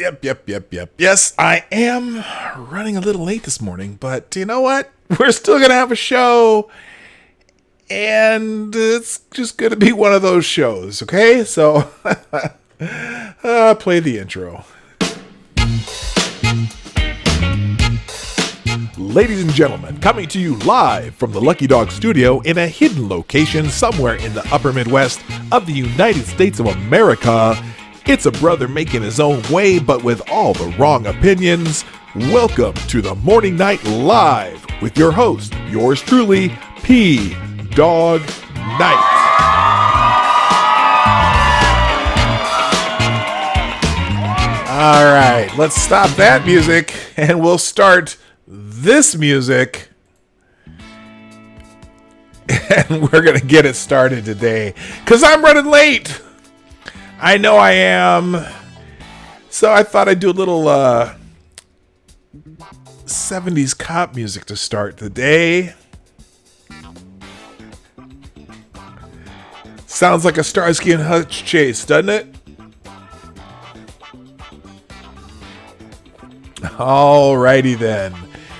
Yep. Yes, I am running a little late this morning, but you know what? We're still going to have a show, and it's just going to be one of those shows, okay? So, play the intro. Ladies and gentlemen, coming to you live from the Lucky Dog Studio in a hidden location somewhere in the upper Midwest of the United States of America, it's a brother making his own way, but with all the wrong opinions. Welcome to the Morning Night Live with your host, yours truly, P. Dog Night. All right, let's stop that music and we'll start this music. And we're going to get it started today because I'm running late. I know I am. So I thought I'd do a little 70s cop music to start the day. Sounds like a Starsky and Hutch chase, doesn't it? Alrighty then.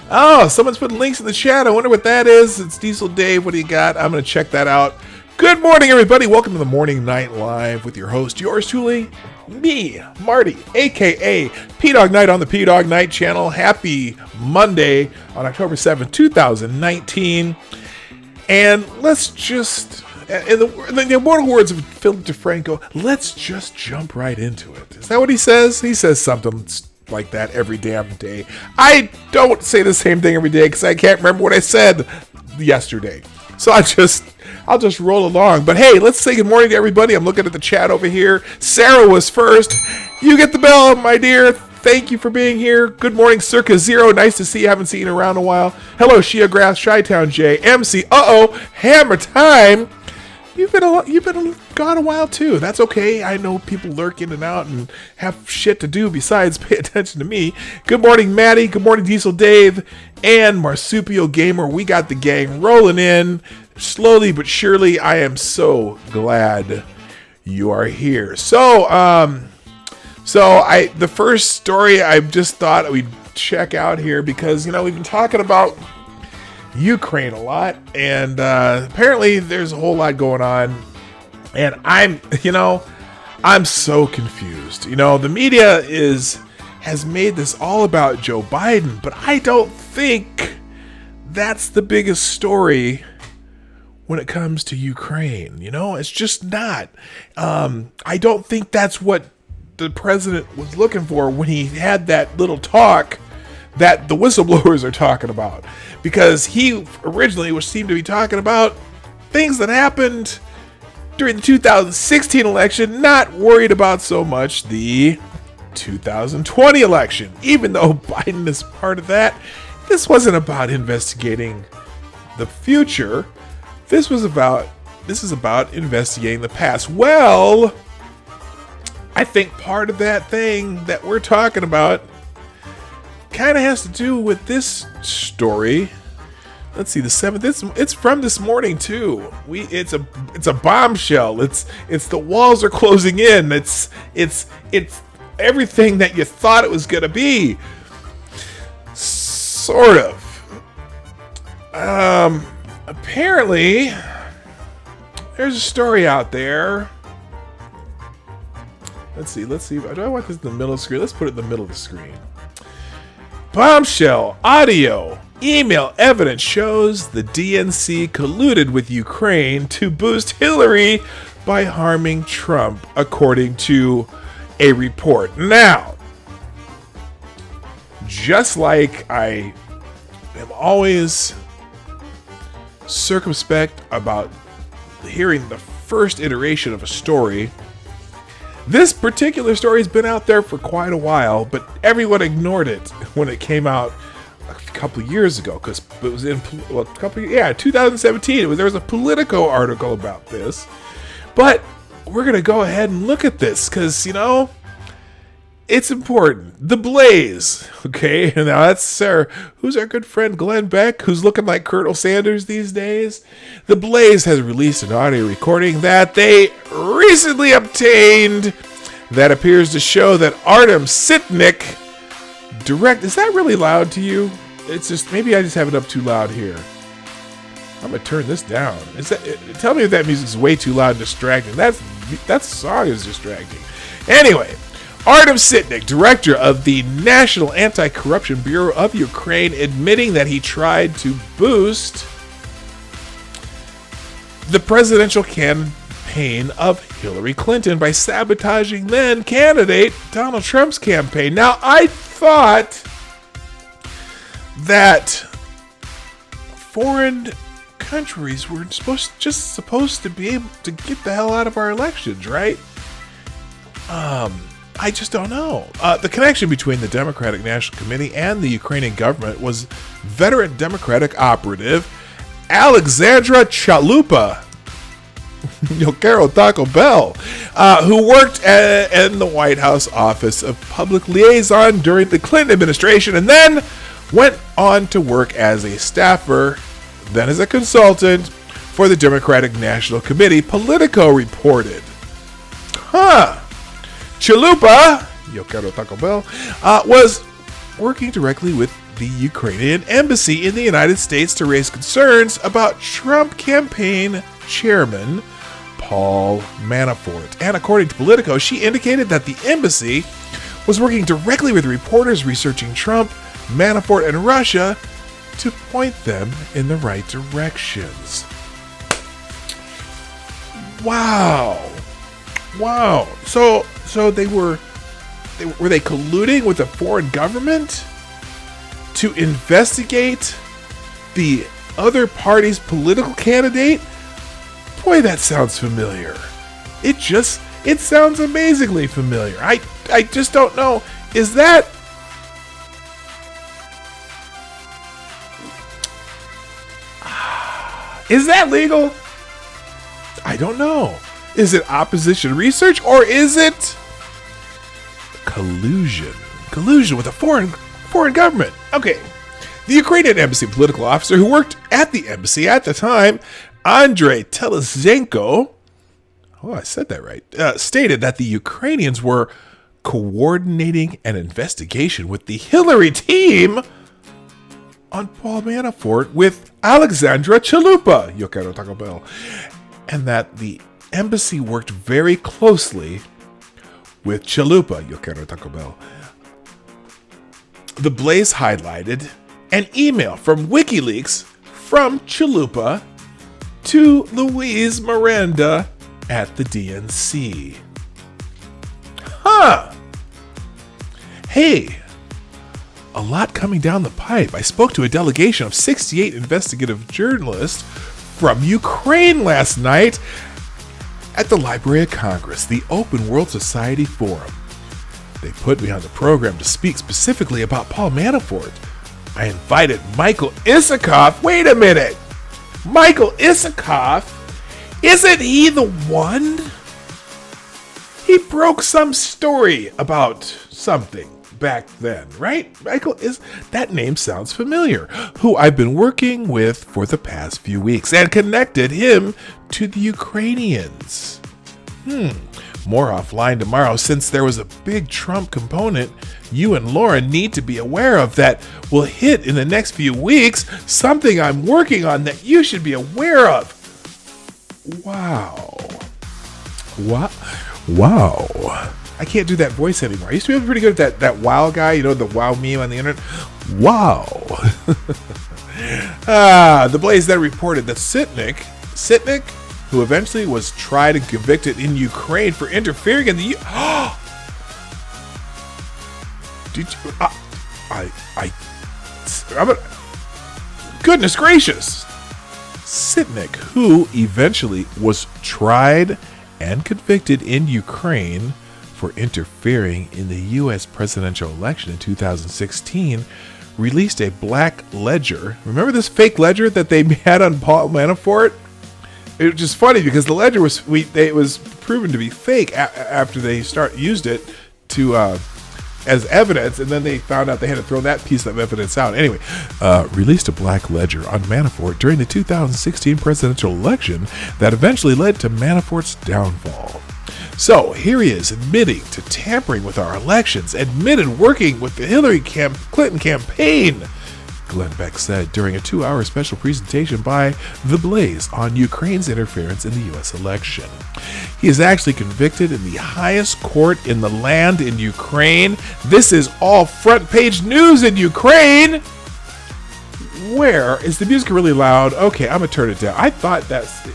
Oh, someone's put links in the chat. I wonder what that is. It's Diesel Dave. What do you got? I'm going to check that out. Good morning, everybody. Welcome to the Morning Night Live with your host, yours truly, me, Marty, a.k.a. P-Dog Night on the P-Dog Night channel. Happy Monday on October 7th, 2019. And let's just, in the immortal words of Philip DeFranco, let's just jump right into it. Is that what he says? He says something like that every damn day. I don't say the same thing every day because I can't remember what I said yesterday. So I'll just roll along. But hey, let's say good morning to everybody. I'm looking at the chat over here. Sarah was first. You get the bell, my dear. Thank you for being here. Good morning, Circa Zero. Nice to see you. Haven't seen you around a while. Hello, Shia Grass, Chi-Town J, MC. Hammer Time. You've been gone a while too. That's okay. I know people lurk in and out and have shit to do besides pay attention to me. Good morning, Maddie. Good morning, Diesel Dave and Marsupial Gamer. We got the gang rolling in slowly but surely. I am so glad you are here. So the first story I just thought we'd check out here because we've been talking about Ukraine a lot, and apparently there's a whole lot going on, and I'm so confused. The media has made this all about Joe Biden, but I don't think that's the biggest story when it comes to Ukraine. It's just not. I don't think that's what the president was looking for when he had that little talk that the whistleblowers are talking about, because he originally seemed to be talking about things that happened during the 2016 election, not worried about so much the 2020 election. Even though Biden is part of that, this wasn't about investigating the future. This is about investigating the past. Well, I think part of that thing that we're talking about kind of has to do with this story. Let's see, the 7th. It's from this morning too. It's a bombshell. It's the walls are closing in. It's everything that you thought it was gonna be. Sort of. Apparently, there's a story out there. Let's see. Do I want this in the middle of the screen? Let's put it in the middle of the screen. Bombshell audio. Email evidence shows the DNC colluded with Ukraine to boost Hillary by harming Trump, according to a report. Now, just like I am always circumspect about hearing the first iteration of a story, this particular story has been out there for quite a while, but everyone ignored it when it came out a couple of years ago, because it was in 2017. There was a Politico article about this, but we're gonna go ahead and look at this because it's important. The Blaze, okay? Now that's who's our good friend Glenn Beck, who's looking like Colonel Sanders these days. The Blaze has released an audio recording that they recently obtained that appears to show that Artem Sitnik is that really loud to you? It's just, maybe I just have it up too loud here. I'm gonna turn this down. Tell me if that music's way too loud and distracting. That song is distracting. Anyway, Artem Sitnik, director of the National Anti-Corruption Bureau of Ukraine, admitting that he tried to boost the presidential campaign of Hillary Clinton by sabotaging then candidate Donald Trump's campaign. Now, I thought that foreign countries were supposed to be able to get the hell out of our elections, right? I just don't know. The connection between the Democratic National Committee and the Ukrainian government was veteran Democratic operative Alexandra Chalupa, Yo quiero Taco Bell, who worked in the White House Office of Public Liaison during the Clinton administration and then went on to work as a staffer, then as a consultant for the Democratic National Committee, Politico reported. Chalupa, Yo quiero Taco Bell, was working directly with the Ukrainian embassy in the United States to raise concerns about Trump campaign chairman Paul Manafort. And according to Politico, she indicated that the embassy was working directly with reporters researching Trump, Manafort, and Russia to point them in the right directions. Wow. So they were they colluding with a foreign government to investigate the other party's political candidate? Boy, that sounds familiar. It sounds amazingly familiar. I just don't know. Is that legal? I don't know. Is it opposition research or is it collusion? Collusion with a foreign government. Okay. The Ukrainian embassy political officer who worked at the embassy at the time, Andrei Telesenko, I said that right, stated that the Ukrainians were coordinating an investigation with the Hillary team on Paul Manafort with Alexandra Chalupa, Yo quiero Taco Bell, and that the embassy worked very closely with Chalupa, Yo quiero Taco Bell. The Blaze highlighted an email from WikiLeaks from Chalupa to Luis Miranda at the DNC. Hey, a lot coming down the pipe. I spoke to a delegation of 68 investigative journalists from Ukraine last night at the Library of Congress, the Open World Society Forum. They put me on the program to speak specifically about Paul Manafort. I invited Michael Isikoff. Wait a minute. Michael Isikoff? Isn't he the one? He broke some story about something back then, right? That name sounds familiar. Who I've been working with for the past few weeks and connected him to the Ukrainians. More offline tomorrow, since there was a big Trump component you and Lauren need to be aware of that will hit in the next few weeks, something I'm working on that you should be aware of. Wow. I can't do that voice anymore. I used to be able to be pretty good at that wow guy, you know, the wow meme on the internet. Wow. The Blaze then reported that Sitnik, who eventually was tried and convicted in Ukraine for interfering in the did you goodness gracious. Sitnik, who eventually was tried and convicted in Ukraine for interfering in the U.S. presidential election in 2016, released a black ledger. Remember this fake ledger that they had on Paul Manafort? It was just funny because the ledger was proven to be fake after they used it to as evidence, and then they found out they had to throw that piece of evidence out. Anyway, released a black ledger on Manafort during the 2016 presidential election that eventually led to Manafort's downfall. So here he is admitting to tampering with our elections, admitted working with the Hillary Clinton campaign, Glenn Beck said during a 2-hour special presentation by The Blaze on Ukraine's interference in the U.S. election. He is actually convicted in the highest court in the land in Ukraine. This is all front page news in Ukraine. Where is the music really loud? Okay, I'm gonna turn it down. I thought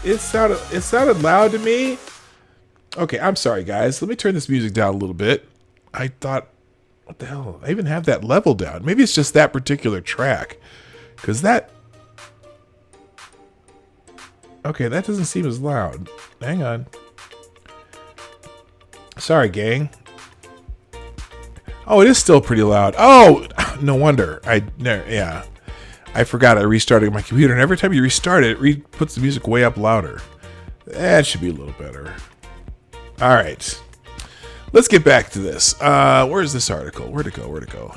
it sounded loud to me. Okay, I'm sorry guys. Let me turn this music down a little bit. I thought, what the hell? I even have that level down. Maybe it's just that particular track. Because that... Okay, that doesn't seem as loud. Hang on. Sorry, gang. Oh, it is still pretty loud. Oh, no wonder. Yeah. I forgot I restarted my computer, and every time you restart it, it puts the music way up louder. That should be a little better. All right. Let's get back to this. Where's this article? Where'd it go?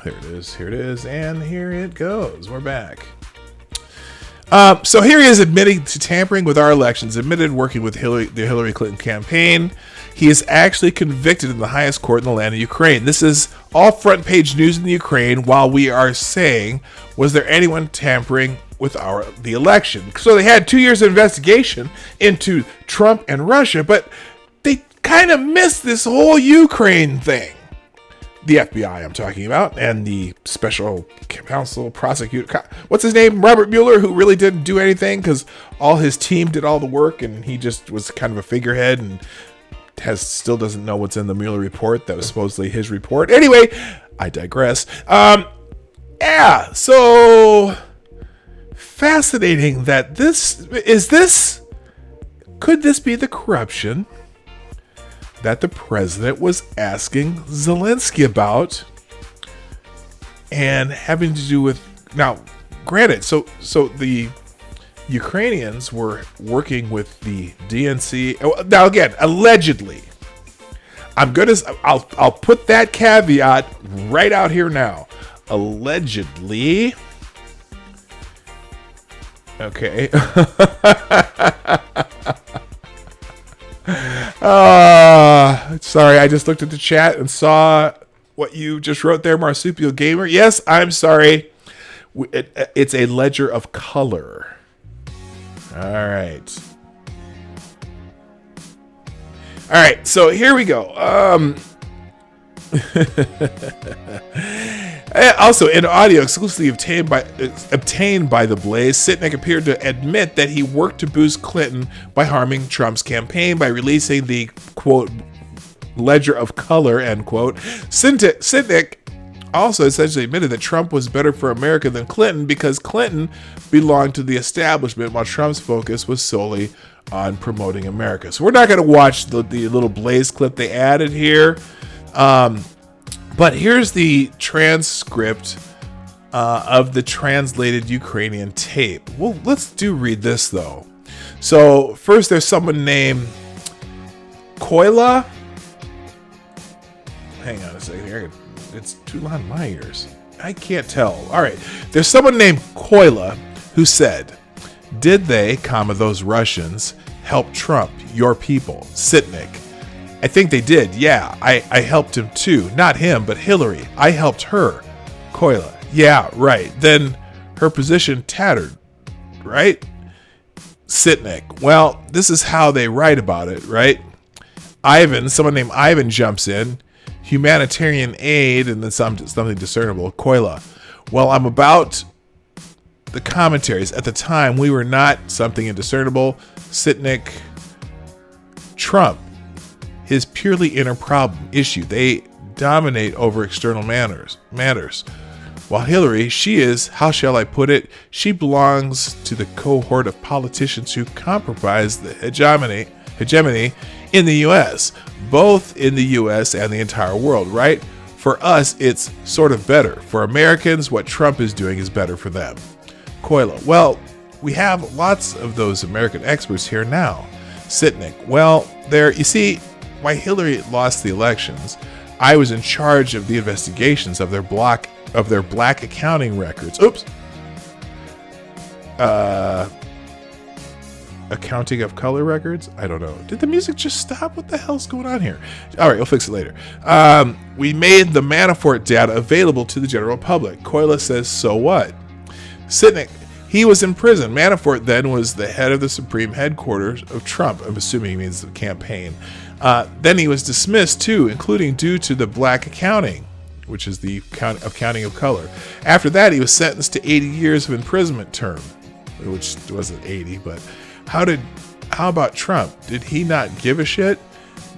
Here it is, and here it goes. We're back. So here he is admitting to tampering with our elections, admitted working with the Hillary Clinton campaign. He is actually convicted in the highest court in the land of Ukraine. This is all front page news in the Ukraine while we are saying, was there anyone tampering with the election? So they had 2 years of investigation into Trump and Russia, but they kind of missed this whole Ukraine thing. The FBI I'm talking about, and the special counsel prosecutor, what's his name? Robert Mueller, who really didn't do anything because all his team did all the work and he just was kind of a figurehead and still doesn't know what's in the Mueller report that was supposedly his report. Anyway, I digress. Yeah, so fascinating that could this be the corruption that the president was asking Zelensky about and having to do with, now granted, so the Ukrainians were working with the DNC. Now again, allegedly, I'll put that caveat right out here now. Allegedly. Okay. Sorry, I just looked at the chat and saw what you just wrote there, Marsupial Gamer. Yes, I'm sorry. It's a ledger of color. All right. All right, so here we go. Also, in audio exclusively obtained by The Blaze, Sitnik appeared to admit that he worked to boost Clinton by harming Trump's campaign by releasing the, quote, ledger of color, end quote. Sitnik also essentially admitted that Trump was better for America than Clinton because Clinton belonged to the establishment while Trump's focus was solely on promoting America. So we're not going to watch the little Blaze clip they added here. But here's the transcript of the translated Ukrainian tape. Well, let's read this, though. So first there's someone named Koyla. Hang on a second here. It's too loud in my ears. I can't tell. All right. There's someone named Koyla who said, did they, those Russians, help Trump, your people, Sitnik? I think they did, yeah. I helped him too. Not him, but Hillary. I helped her. Koyla. Yeah, right. Then her position tattered, right? Sitnik. Well, this is how they write about it, right? Ivan, someone named Ivan jumps in. Humanitarian aid, and then something discernible. Koyla. Well, I'm about the commentaries. At the time, we were not something indiscernible. Sitnik. Trump. His purely inner problem issue. They dominate over external matters. While Hillary, she is, how shall I put it, she belongs to the cohort of politicians who compromise the hegemony in the U.S., both in the U.S. and the entire world, right? For us, it's sort of better. For Americans, what Trump is doing is better for them. Koyla. Well, we have lots of those American experts here now. Sitnik. Well, you see, why Hillary lost the elections, I was in charge of the investigations of their black accounting records. Oops. accounting of color records. I don't know. Did the music just stop? What the hell's going on here? All right, we'll fix it later. We made the Manafort data available to the general public. Koyla says, so what? Sitnick, he was in prison. Manafort then was the head of the Supreme Headquarters of Trump. I'm assuming he means the campaign. Then he was dismissed too, including due to the black accounting, which is the accounting of color. After that, he was sentenced to 80 years of imprisonment term, which wasn't 80, but how about Trump? Did he not give a shit?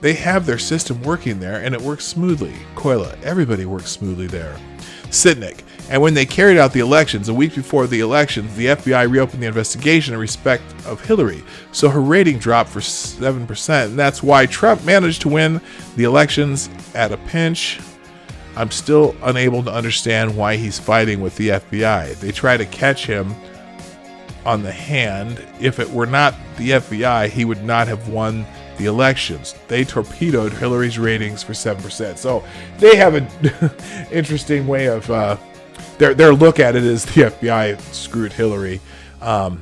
They have their system working there, and it works smoothly. Koyla, everybody works smoothly there. Sitnick, and when they carried out the elections, a week before the elections, the FBI reopened the investigation in respect of Hillary, so her rating dropped for 7%, and that's why Trump managed to win the elections at a pinch. I'm still unable to understand why he's fighting with the FBI. They try to catch him on the hand. If it were not the FBI, he would not have won the elections. They torpedoed Hillary's ratings for 7%. So they have an interesting way of their look at it is the FBI screwed Hillary. Of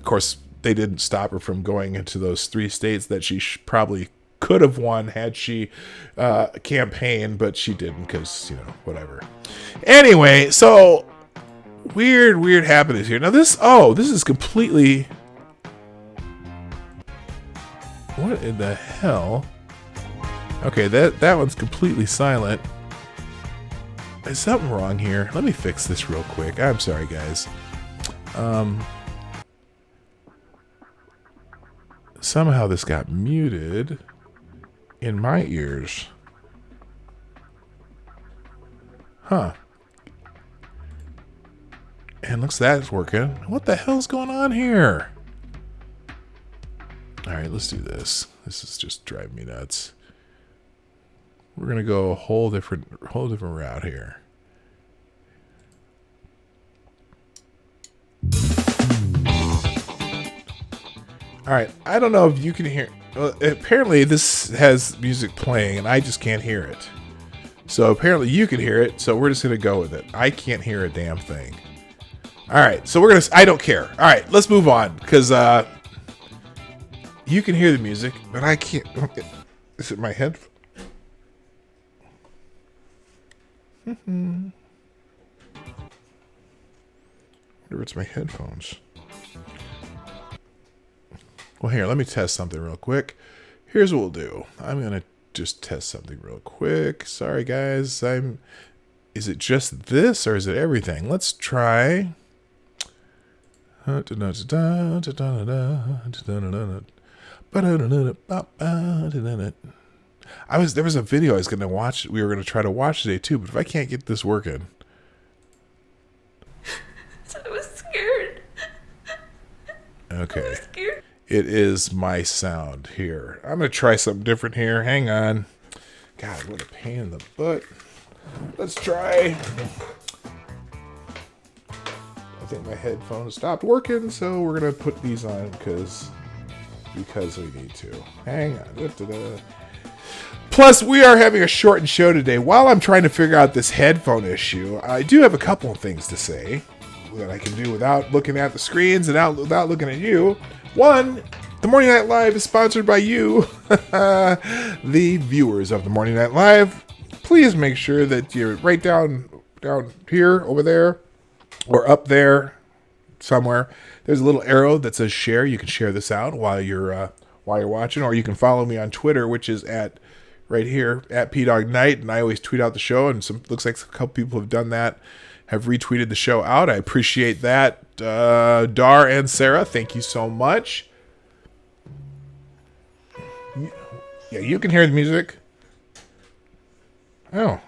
course, they didn't stop her from going into those 3 states that she probably could have won had she campaigned, but she didn't because, whatever. Anyway, so weird happenings here. Now this is completely... What in the hell? Okay, that one's completely silent. Is something wrong here? Let me fix this real quick. I'm sorry, guys. Somehow this got muted in my ears. Huh. And looks like that's working. What the hell's going on here? All right, let's do this. This is just driving me nuts. We're gonna go a whole different route here. All right, I don't know if you can hear. Well, apparently this has music playing, and I just can't hear it. So apparently you can hear it. So we're just gonna go with it. I can't hear a damn thing. All right, so we're gonna. I don't care. All right, let's move on because you can hear the music, but I can't. Is it my head? Wonder if it's my headphones. Well, here, let me test something real quick. Here's what we'll do. I'm going to just test something real quick. Sorry, guys. Is it just this or is it everything? Let's try. There was a video I was going to watch. We were going to try to watch today too, but if I can't get this working. I was scared. Okay. I was scared. It is my sound here. I'm going to try something different here. Hang on. God, what a pain in the butt. Let's try. I think my headphones stopped working, so we're going to put these on because we need to. Hang on. Da-da-da. Plus, we are having a shortened show today. While I'm trying to figure out this headphone issue, I do have a couple of things to say that I can do without looking at the screens and without looking at you. One, the Morning Night Live is sponsored by you, the viewers of the Morning Night Live. Please make sure that you're right down here, over there, or up there somewhere. There's a little arrow that says share. You can share this out while you're watching, or you can follow me on Twitter, which is right here at PDogNight, and I always tweet out the show, and looks like a couple people have done that, have retweeted the show out. I appreciate that. Dar and Sarah, thank you so much. Yeah, you can hear the music. Oh.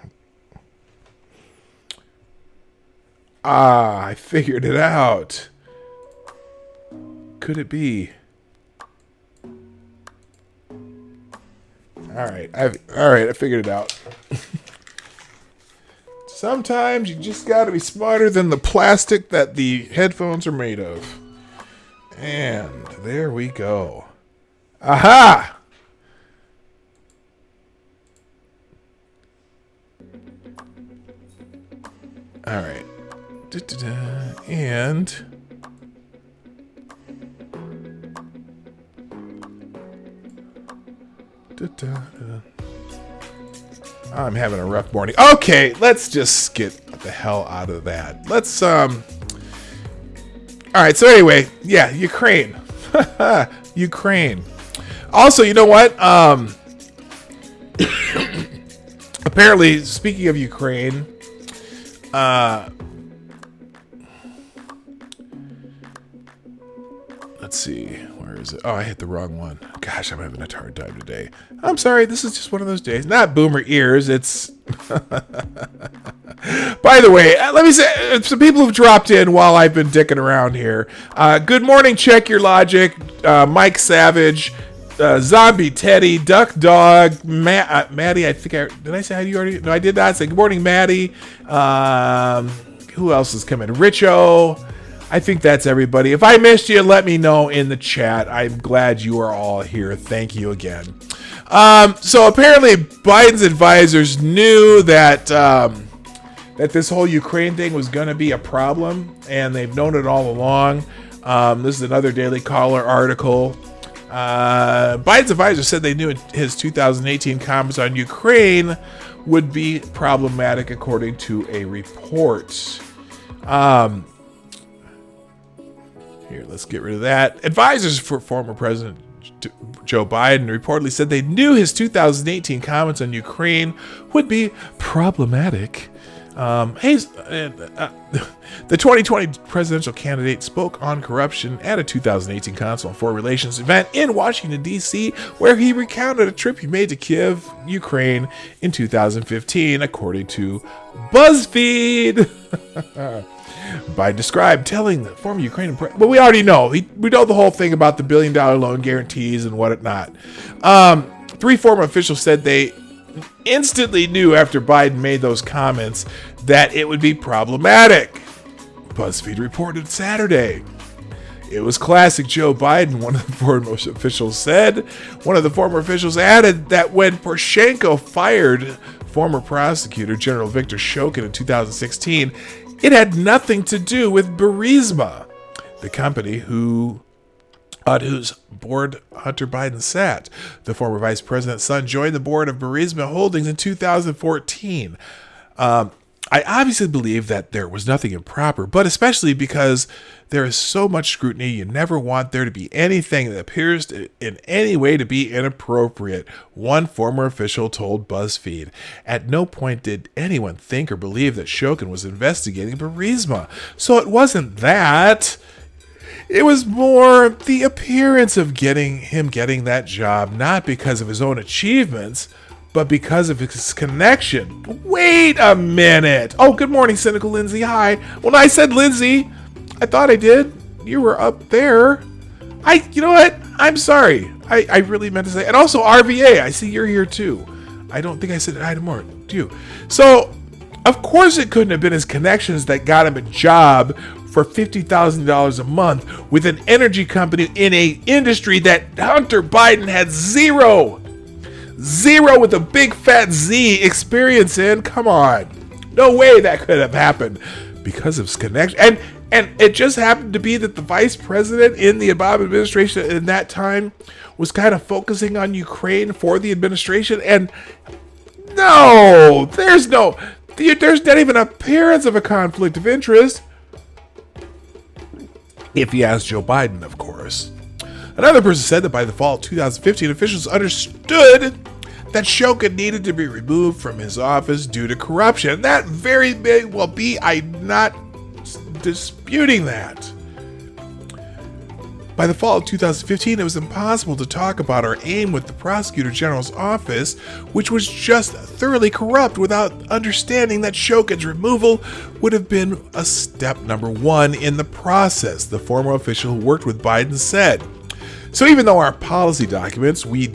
I figured it out. Could it be? All right, I figured it out. Sometimes you just got to be smarter than the plastic that the headphones are made of. And there we go. Aha! All right. And I'm having a rough morning. Okay, let's just get the hell out of that. Let's all right, so anyway, yeah, Ukraine. Ukraine. Also, you know what? Apparently, speaking of Ukraine, let's see, where is it? Oh, I hit the wrong one. Gosh, I'm having a hard time today. I'm sorry, this is just one of those days. Not boomer ears, it's... By the way, let me say, some people have dropped in while I've been dicking around here. Good morning, Check Your Logic, Mike Savage, Zombie Teddy, Duck Dog, Maddie, I think did I say hi to you already? No, I did not say good morning, Maddie. Who else is coming? Richo. I think that's everybody. If I missed you, let me know in the chat. I'm glad you are all here. Thank you again. So apparently Biden's advisors knew that that this whole Ukraine thing was going to be a problem, and they've known it all along. This is another Daily Caller article. Biden's advisors said they knew his 2018 comments on Ukraine would be problematic, according to a report. Here, let's get rid of that. Advisors for former President Joe Biden reportedly said they knew his 2018 comments on Ukraine would be problematic. The 2020 presidential candidate spoke on corruption at a 2018 Council on Foreign Relations event in Washington, D.C., where he recounted a trip he made to Kiev, Ukraine in 2015, according to BuzzFeed. Biden described telling the former Ukrainian president, well, we already know. We know the whole thing about the $1 billion loan guarantees and whatnot. Three former officials said they instantly knew after Biden made those comments that it would be problematic. BuzzFeed reported Saturday. It was classic Joe Biden, one of the former officials said. One of the former officials added that when Poroshenko fired former prosecutor General Viktor Shokin in 2016, it had nothing to do with Burisma, the company on whose board Hunter Biden sat. The former vice president's son joined the board of Burisma Holdings in 2014. I obviously believe that there was nothing improper, but especially because there is so much scrutiny, you never want there to be anything that appears in any way to be inappropriate, one former official told BuzzFeed. At no point did anyone think or believe that Shokin was investigating Burisma. So it wasn't that. It was more the appearance of getting that job, not because of his own achievements, but because of his connection. Wait a minute. Oh, good morning, Cynical Lindsay. Hi. When I said Lindsay, I thought I did. You were up there. You know what? I'm sorry. I really meant to say. And also RVA, I see you're here too. I don't think I said hi to more. Do you? So, of course it couldn't have been his connections that got him a job for $50,000 a month with an energy company in a industry that Hunter Biden had zero with a big fat Z experience in. Come on. No way that could have happened because of his connection. And it just happened to be that the vice president in the Obama administration in that time was kind of focusing on Ukraine for the administration. And no, there's not even an appearance of a conflict of interest. If you ask Joe Biden, of course. Another person said that by the fall of 2015, officials understood that Shokin needed to be removed from his office due to corruption. And that very may well be. I'm not disputing that. By the fall of 2015, it was impossible to talk about our aim with the Prosecutor General's office, which was just thoroughly corrupt, without understanding that Shokin's removal would have been a step number one in the process, the former official who worked with Biden said. So even though in our policy documents we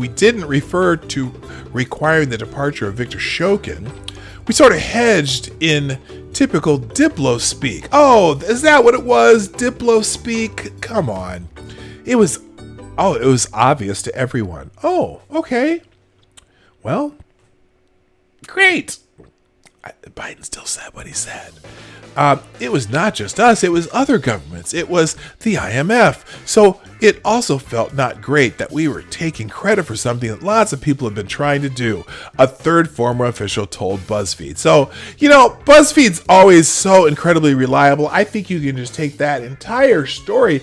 didn't refer to requiring the departure of Viktor Shokin, we sort of hedged in typical Diplo speak. Oh, is that what it was? Diplo speak? Come on. It was obvious to everyone. Oh, okay. Well, great. Biden still said what he said. it was not just us, it was other governments. It was the IMF. So it also felt not great that we were taking credit for something that lots of people have been trying to do, a third former official told BuzzFeed. So, BuzzFeed's always so incredibly reliable. I think you can just take that entire story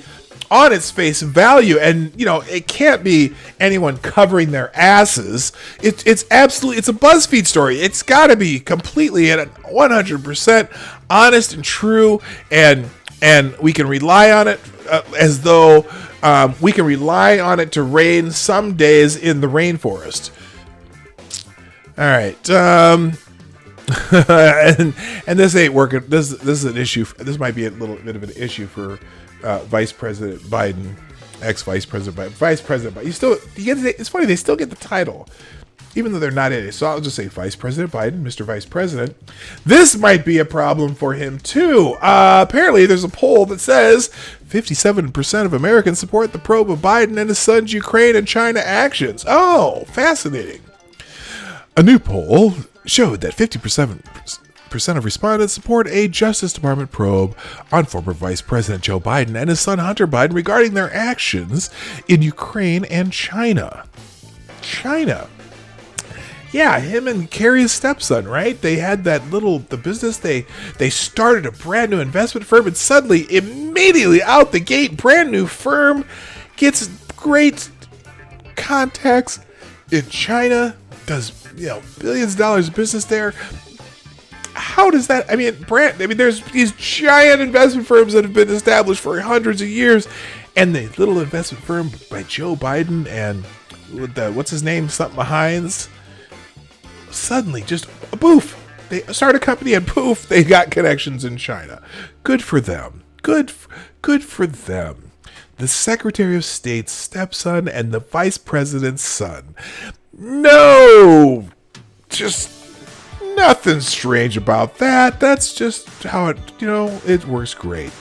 on its face value, and it can't be anyone covering their asses. It's a BuzzFeed story. It's got to be completely and 100% honest and true, and we can rely on it as though we can rely on it to rain some days in the rainforest. All right, and this ain't working. This is an issue. This might be a little bit of an issue for Vice President Biden, ex-Vice President Biden, Vice President Biden. It's funny, they still get the title, even though they're not in it. So I'll just say Vice President Biden, Mr. Vice President. This might be a problem for him too. Apparently there's a poll that says 57% of Americans support the probe of Biden and his son's Ukraine and China actions. Oh, fascinating. A new poll showed that 50% of respondents support a Justice Department probe on former Vice President Joe Biden and his son Hunter Biden regarding their actions in Ukraine and China. Yeah, him and Carrie's stepson, right? They had the business. They started a brand new investment firm, and suddenly, immediately out the gate, brand new firm gets great contacts in China, does billions of dollars of business there. How does that? There's these giant investment firms that have been established for hundreds of years, and the little investment firm by Joe Biden and what's his name, something Hines, suddenly just poof, they start a company and poof, they got connections in China. Good for them. Good for them. The Secretary of State's stepson and the Vice President's son. No, just nothing strange about that. That's just how it works great.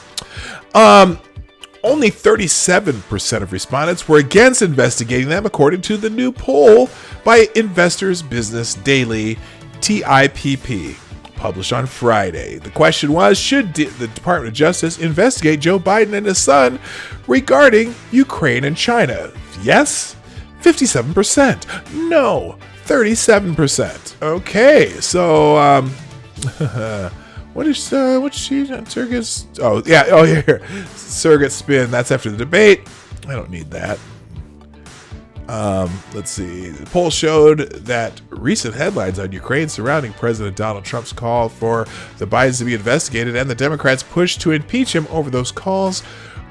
Only 37% of respondents were against investigating them, according to the new poll by Investors Business Daily, TIPP, published on Friday. The question was, should the Department of Justice investigate Joe Biden and his son regarding Ukraine and China? Yes, 57%. No, 37%. Okay, so what's she surrogates? Oh yeah, here, surrogate spin. That's after the debate. I don't need that. Let's see. The poll showed that recent headlines on Ukraine surrounding President Donald Trump's call for the Bidens to be investigated and the Democrats' push to impeach him over those calls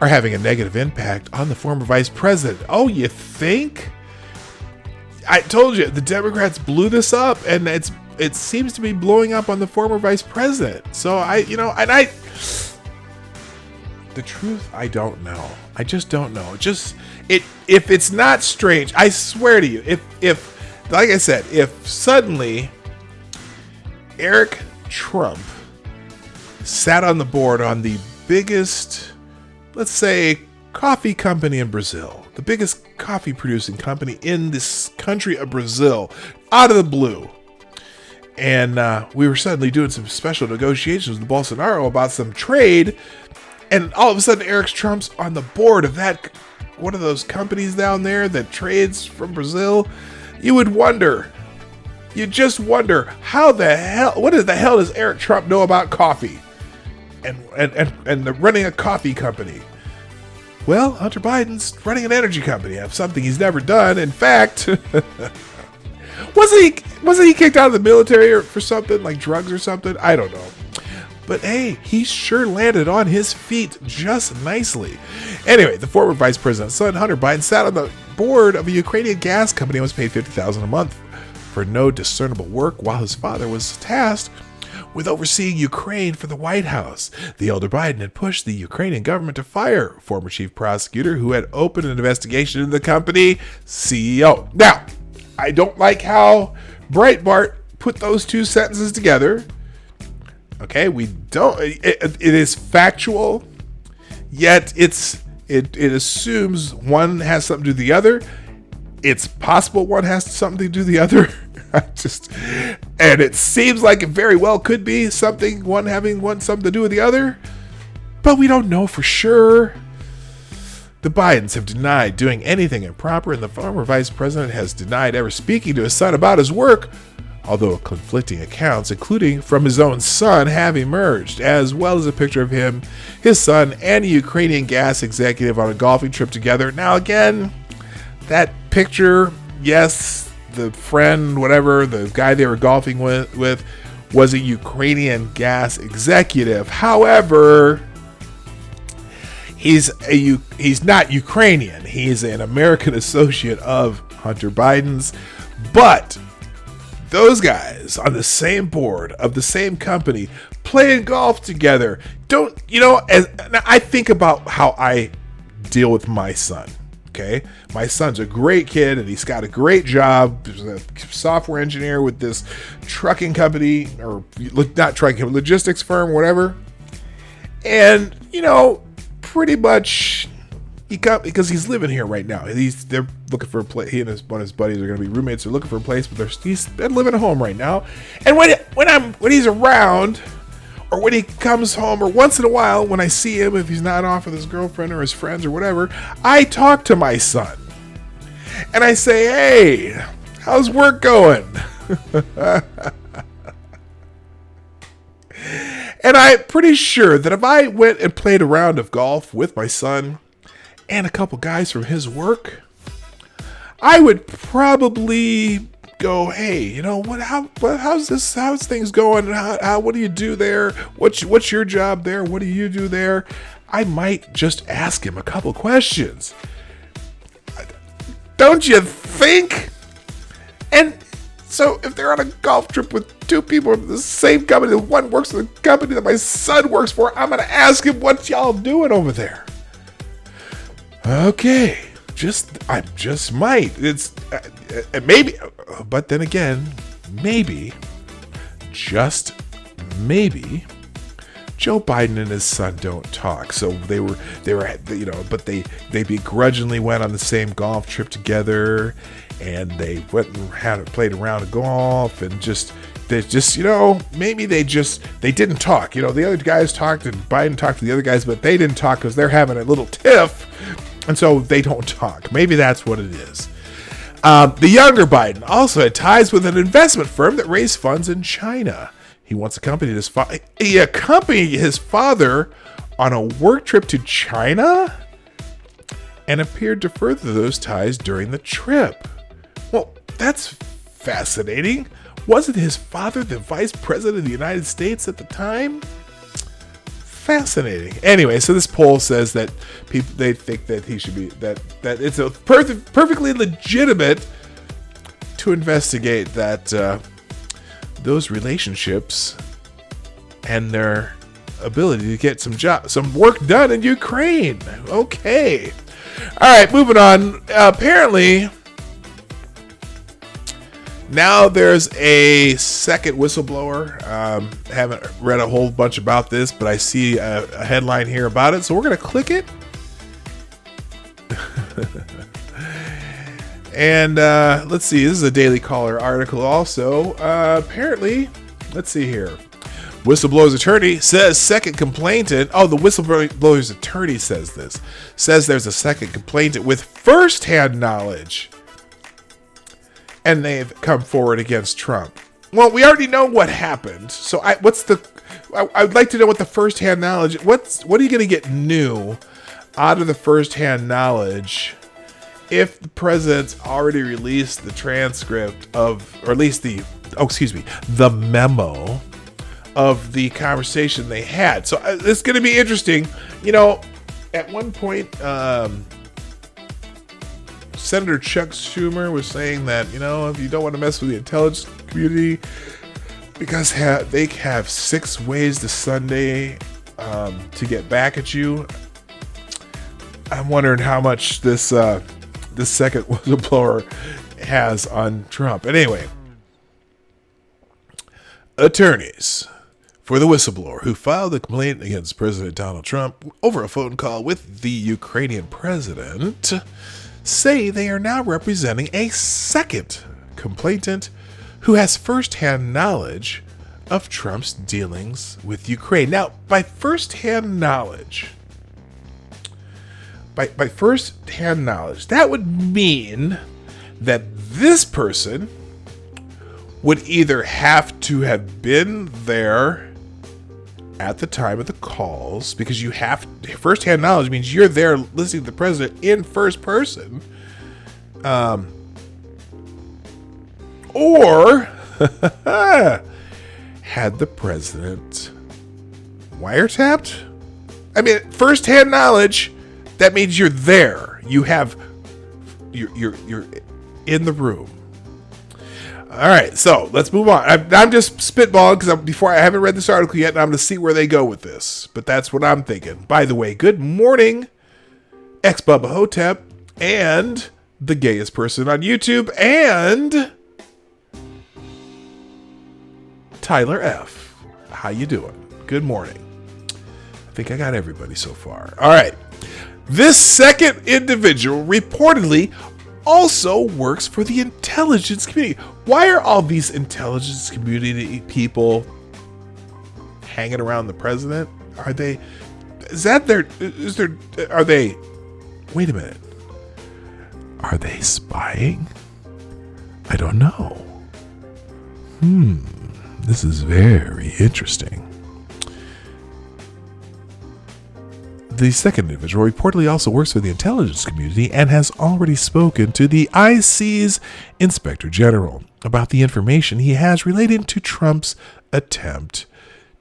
are having a negative impact on the former vice president. Oh, you think? I told you, the Democrats blew this up, and it seems to be blowing up on the former vice president. So the truth, I don't know. I just don't know. If it's not strange, I swear to you, if like I said, if suddenly Eric Trump sat on the board on the biggest, let's say, coffee company in Brazil, the biggest coffee producing company in this country of Brazil, out of the blue, and we were suddenly doing some special negotiations with Bolsonaro about some trade, and all of a sudden Eric Trump's on the board of that, one of those companies down there that trades from Brazil, you just wonder what the hell does Eric Trump know about coffee and running a coffee company? Well, Hunter Biden's running an energy company. That's something he's never done. In fact, wasn't he kicked out of the military for something like drugs or something? I don't know. But hey, he sure landed on his feet just nicely. Anyway, the former vice president's son, Hunter Biden, sat on the board of a Ukrainian gas company and was paid $50,000 a month for no discernible work, while his father was tasked with overseeing Ukraine for the White House. The elder Biden had pushed the Ukrainian government to fire former chief prosecutor who had opened an investigation into the company CEO. Now, I don't like how Breitbart put those two sentences together. Okay, it is factual, yet it assumes one has something to do with the other. It's possible one has something to do with the other. And it seems like it very well could be something, one having something to do with the other, but we don't know for sure. The Bidens have denied doing anything improper, and the former vice president has denied ever speaking to his son about his work, although conflicting accounts, including from his own son, have emerged, as well as a picture of him, his son, and a Ukrainian gas executive on a golfing trip together. Now, again, that picture, yes, the friend, whatever, the guy they were golfing with was a Ukrainian gas executive. However, he's not Ukrainian. He's an American associate of Hunter Biden's, but those guys on the same board of the same company playing golf together. As I think about how I deal with my son. Okay, my son's a great kid and he's got a great job. He's a software engineer with this trucking company, or not trucking, logistics firm, whatever. And pretty much because he's living here right now. They're looking for a place. He and one of his buddies are going to be roommates. They're looking for a place, but he's been living at home right now. And when he's around, or when he comes home, or once in a while when I see him, if he's not off with his girlfriend or his friends or whatever, I talk to my son and I say, "Hey, how's work going?" And I'm pretty sure that if I went and played a round of golf with my son and a couple guys from his work, I would probably go, "Hey, how's things going? What do you do there? What's your job there? What do you do there?" I might just ask him a couple questions. Don't you think? And so if they're on a golf trip with two people from the same company, one works for the company that my son works for, I'm going to ask him, "What y'all doing over there?" Okay, I just might. It's maybe, but then again, maybe, just maybe, Joe Biden and his son don't talk. So they were, but they begrudgingly went on the same golf trip together, and they went and played a round of golf, and maybe they didn't talk. The other guys talked, and Biden talked to the other guys, but they didn't talk because they're having a little tiff, and so they don't talk. Maybe that's what it is. The younger Biden also had ties with an investment firm that raised funds in China. He once accompanied his father on a work trip to China and appeared to further those ties during the trip. Well, that's fascinating. Wasn't his father the vice president of the United States at the time? Fascinating. Anyway, so this poll says that they think that he should be that it's a perfectly legitimate to investigate that those relationships and their ability to get some work done in Ukraine. Okay. All right, moving on. Apparently, now there's a second whistleblower. Haven't read a whole bunch about this, but I see a headline here about it, so we're going to click it. And let's see, this is a Daily Caller article also. Apparently, let's see here. Whistleblower's attorney says second complainant. Oh, the whistleblower's attorney says this. Says there's a second complainant with first-hand knowledge, and they've come forward against Trump. Well, we already know what happened. So I'd like to know what the first-hand knowledge. What are you going to get new out of the first-hand knowledge if the president's already released the transcript of, or at least the memo of the conversation they had? So it's going to be interesting. At one point, Senator Chuck Schumer was saying that, if you don't want to mess with the intelligence community, because they have 6 ways to Sunday to get back at you. I'm wondering how much this second whistleblower has on Trump. And anyway, attorneys for the whistleblower who filed a complaint against President Donald Trump over a phone call with the Ukrainian president say they are now representing a second complainant who has firsthand knowledge of Trump's dealings with Ukraine. Now, by firsthand knowledge, that would mean that this person would either have to have been there at the time of the calls, because you have firsthand knowledge means you're there listening to the president in first person, or had the president wiretapped. I mean, firsthand knowledge, that means you're there. You're in the room. All right, so let's move on. I'm just spitballing because I haven't read this article yet, and I'm going to see where they go with this. But that's what I'm thinking. By the way, good morning, ex-Bubba Hotep, and the gayest person on YouTube, and Tyler F. How you doing? Good morning. I think I got everybody so far. All right. This second individual reportedly also works for the intelligence community. Why are all these intelligence community people hanging around the president? Are they wait a minute. Are they spying? I don't know. This is very interesting. The second individual reportedly also works for the intelligence community and has already spoken to the IC's Inspector General about the information he has relating to Trump's attempt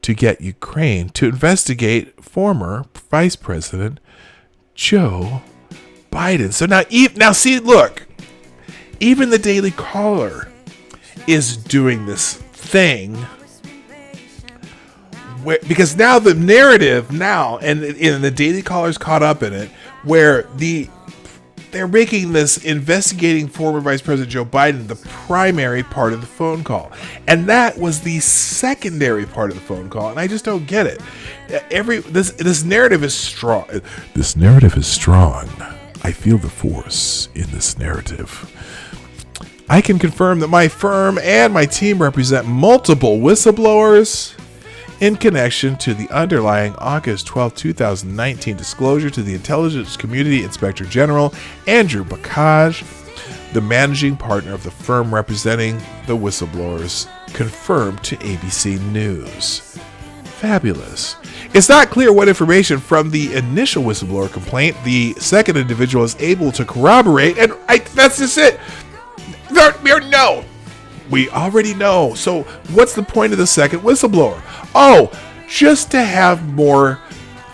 to get Ukraine to investigate former Vice President Joe Biden. So now see, look, even the Daily Caller is doing this thing because now the narrative and the Daily Caller's caught up in it, where they're making this investigating former Vice President Joe Biden the primary part of the phone call, and that was the secondary part of the phone call, and I just don't get it. This narrative is strong. This narrative is strong. I feel the force in this narrative. I can confirm that my firm and my team represent multiple whistleblowers in connection to the underlying August 12, 2019 disclosure to the Intelligence Community Inspector General Andrew Bakaj, the managing partner of the firm representing the whistleblowers, confirmed to ABC News. Fabulous. It's not clear what information from the initial whistleblower complaint the second individual is able to corroborate, and that's just it. No. We already know. So what's the point of the second whistleblower? Oh, just to have more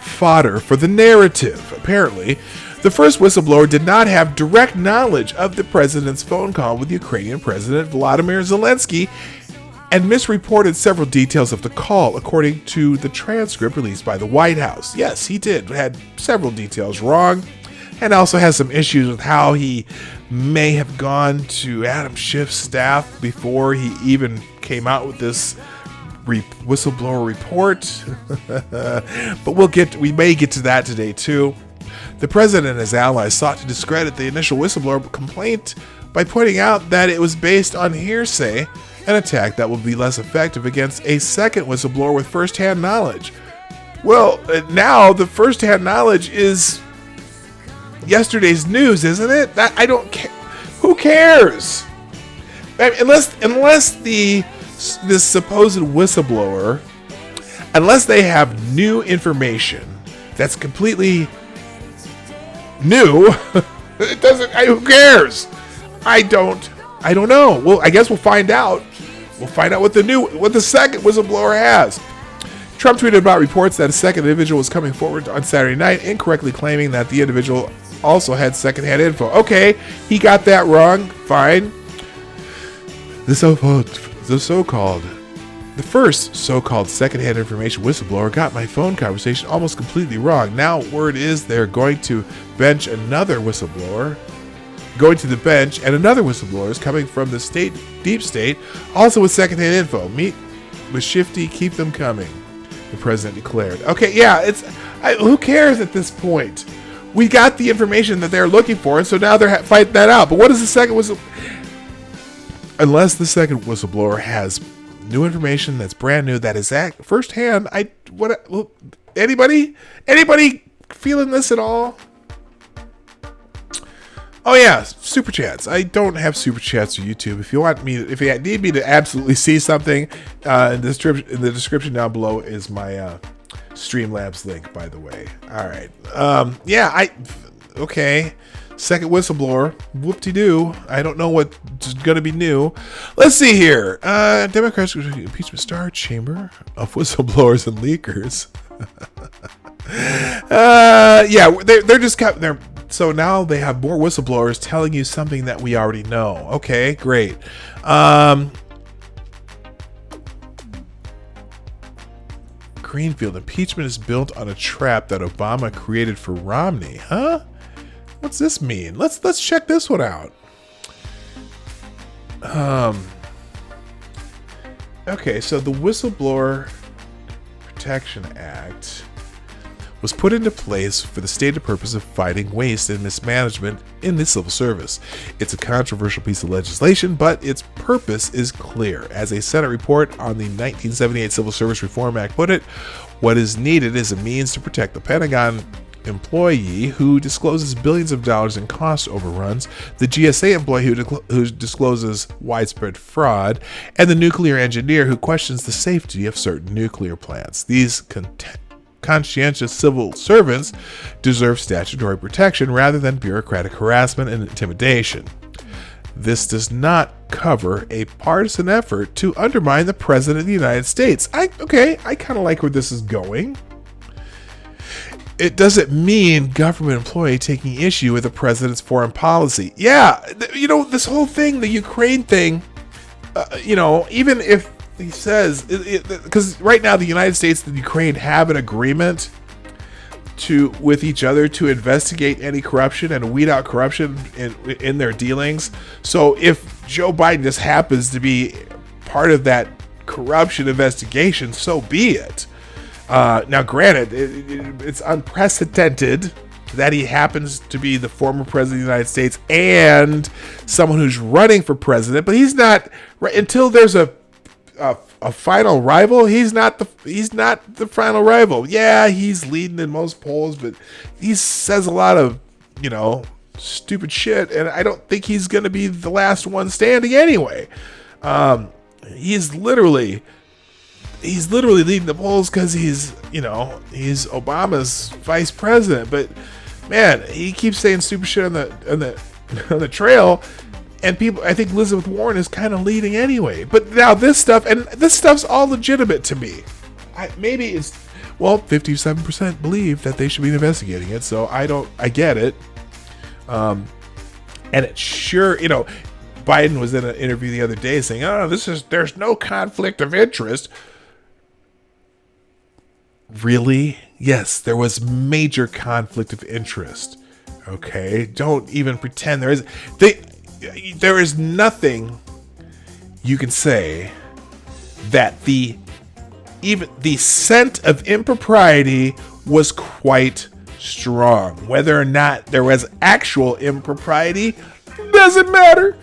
fodder for the narrative. Apparently, the first whistleblower did not have direct knowledge of the president's phone call with Ukrainian President Volodymyr Zelensky and misreported several details of the call, according to the transcript released by the White House. Yes, he did. Had several details wrong, and also has some issues with how he may have gone to Adam Schiff's staff before he even came out with this whistleblower report. But we may get to that today too. The president and his allies sought to discredit the initial whistleblower complaint by pointing out that it was based on hearsay, an attack that will be less effective against a second whistleblower with first-hand knowledge. Well, now the first-hand knowledge is yesterday's news, isn't it? I don't care. Who cares? I mean, unless this supposed whistleblower, unless they have new information that's completely new, it doesn't. Who cares? I don't know. Well, I guess we'll find out. We'll find out what the second whistleblower has. Trump tweeted about reports that a second individual was coming forward on Saturday night, incorrectly claiming that the individual also had secondhand info. Okay, he got that wrong. Fine. The first so-called secondhand information whistleblower got my phone conversation almost completely wrong. Now word is they're going to bench another whistleblower. Going to the bench, and another whistleblower is coming from the deep state, also with secondhand info. Meet with Shifty, keep them coming, the president declared. Okay, yeah, who cares at this point? We got the information that they're looking for, and so now they're fighting that out. But what is the second whistleblower? unless the second whistleblower has new information that's brand new, that is at firsthand. Anybody feeling this at all? Oh yeah, super chats. I don't have super chats or YouTube. If you need me to absolutely see something, in the description down below is my Streamlabs link, by the way. All right. Okay. Second whistleblower. Whoop-de-doo. I don't know what's going to be new. Let's see here. Democrats impeachment star chamber of whistleblowers and leakers. So now they have more whistleblowers telling you something that we already know. Okay, great. Greenfield, impeachment is built on a trap that Obama created for Romney. Huh? What's this mean? Let's check this one out. Okay, so the Whistleblower Protection Act was put into place for the stated purpose of fighting waste and mismanagement in the civil service. It's a controversial piece of legislation, but its purpose is clear. As a Senate report on the 1978 Civil Service Reform Act put it, what is needed is a means to protect the Pentagon employee who discloses billions of dollars in cost overruns, the GSA employee who discloses widespread fraud, and the nuclear engineer who questions the safety of certain nuclear plants. These conscientious civil servants deserve statutory protection rather than bureaucratic harassment and intimidation. This does not cover a partisan effort to undermine the President of the United States. I kind of like where this is going. It doesn't mean government employee taking issue with the president's foreign policy. Yeah, this whole thing, the Ukraine thing, even if he says, because right now the United States and Ukraine have an agreement with each other to investigate any corruption and weed out corruption in their dealings. So if Joe Biden just happens to be part of that corruption investigation, so be it. Now, granted, it's unprecedented that he happens to be the former president of the United States and someone who's running for president, but he's not until there's a final rival. He's not the final rival. Yeah, he's leading in most polls, but he says a lot of stupid shit, and I don't think he's going to be the last one standing anyway. He's literally leading the polls because he's Obama's vice president. But man, he keeps saying stupid shit on the trail, and people. I think Elizabeth Warren is kind of leading anyway. But now this stuff's all legitimate to me. Maybe it's 57% believe that they should be investigating it. So I get it. And it's sure Biden was in an interview the other day saying, there's no conflict of interest. Really? Yes, there was major conflict of interest. Okay, don't even pretend there is. There is nothing you can say that the scent of impropriety was quite strong. Whether or not there was actual impropriety doesn't matter.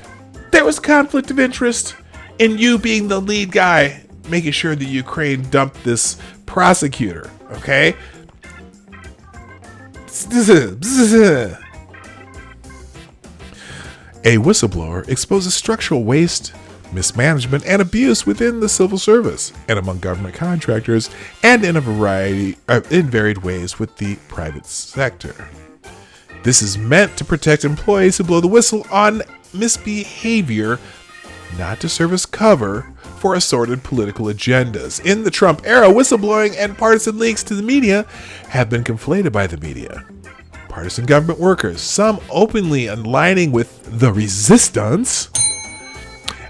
There was conflict of interest in you being the lead guy, making sure that Ukraine dumped this prosecutor. Okay? A whistleblower exposes structural waste, mismanagement, and abuse within the civil service and among government contractors, and in varied ways with the private sector. This is meant to protect employees who blow the whistle on misbehavior, not to serve as cover for assorted political agendas. In the Trump era, whistleblowing and partisan leaks to the media have been conflated by the media. Partisan government workers, some openly aligning with the resistance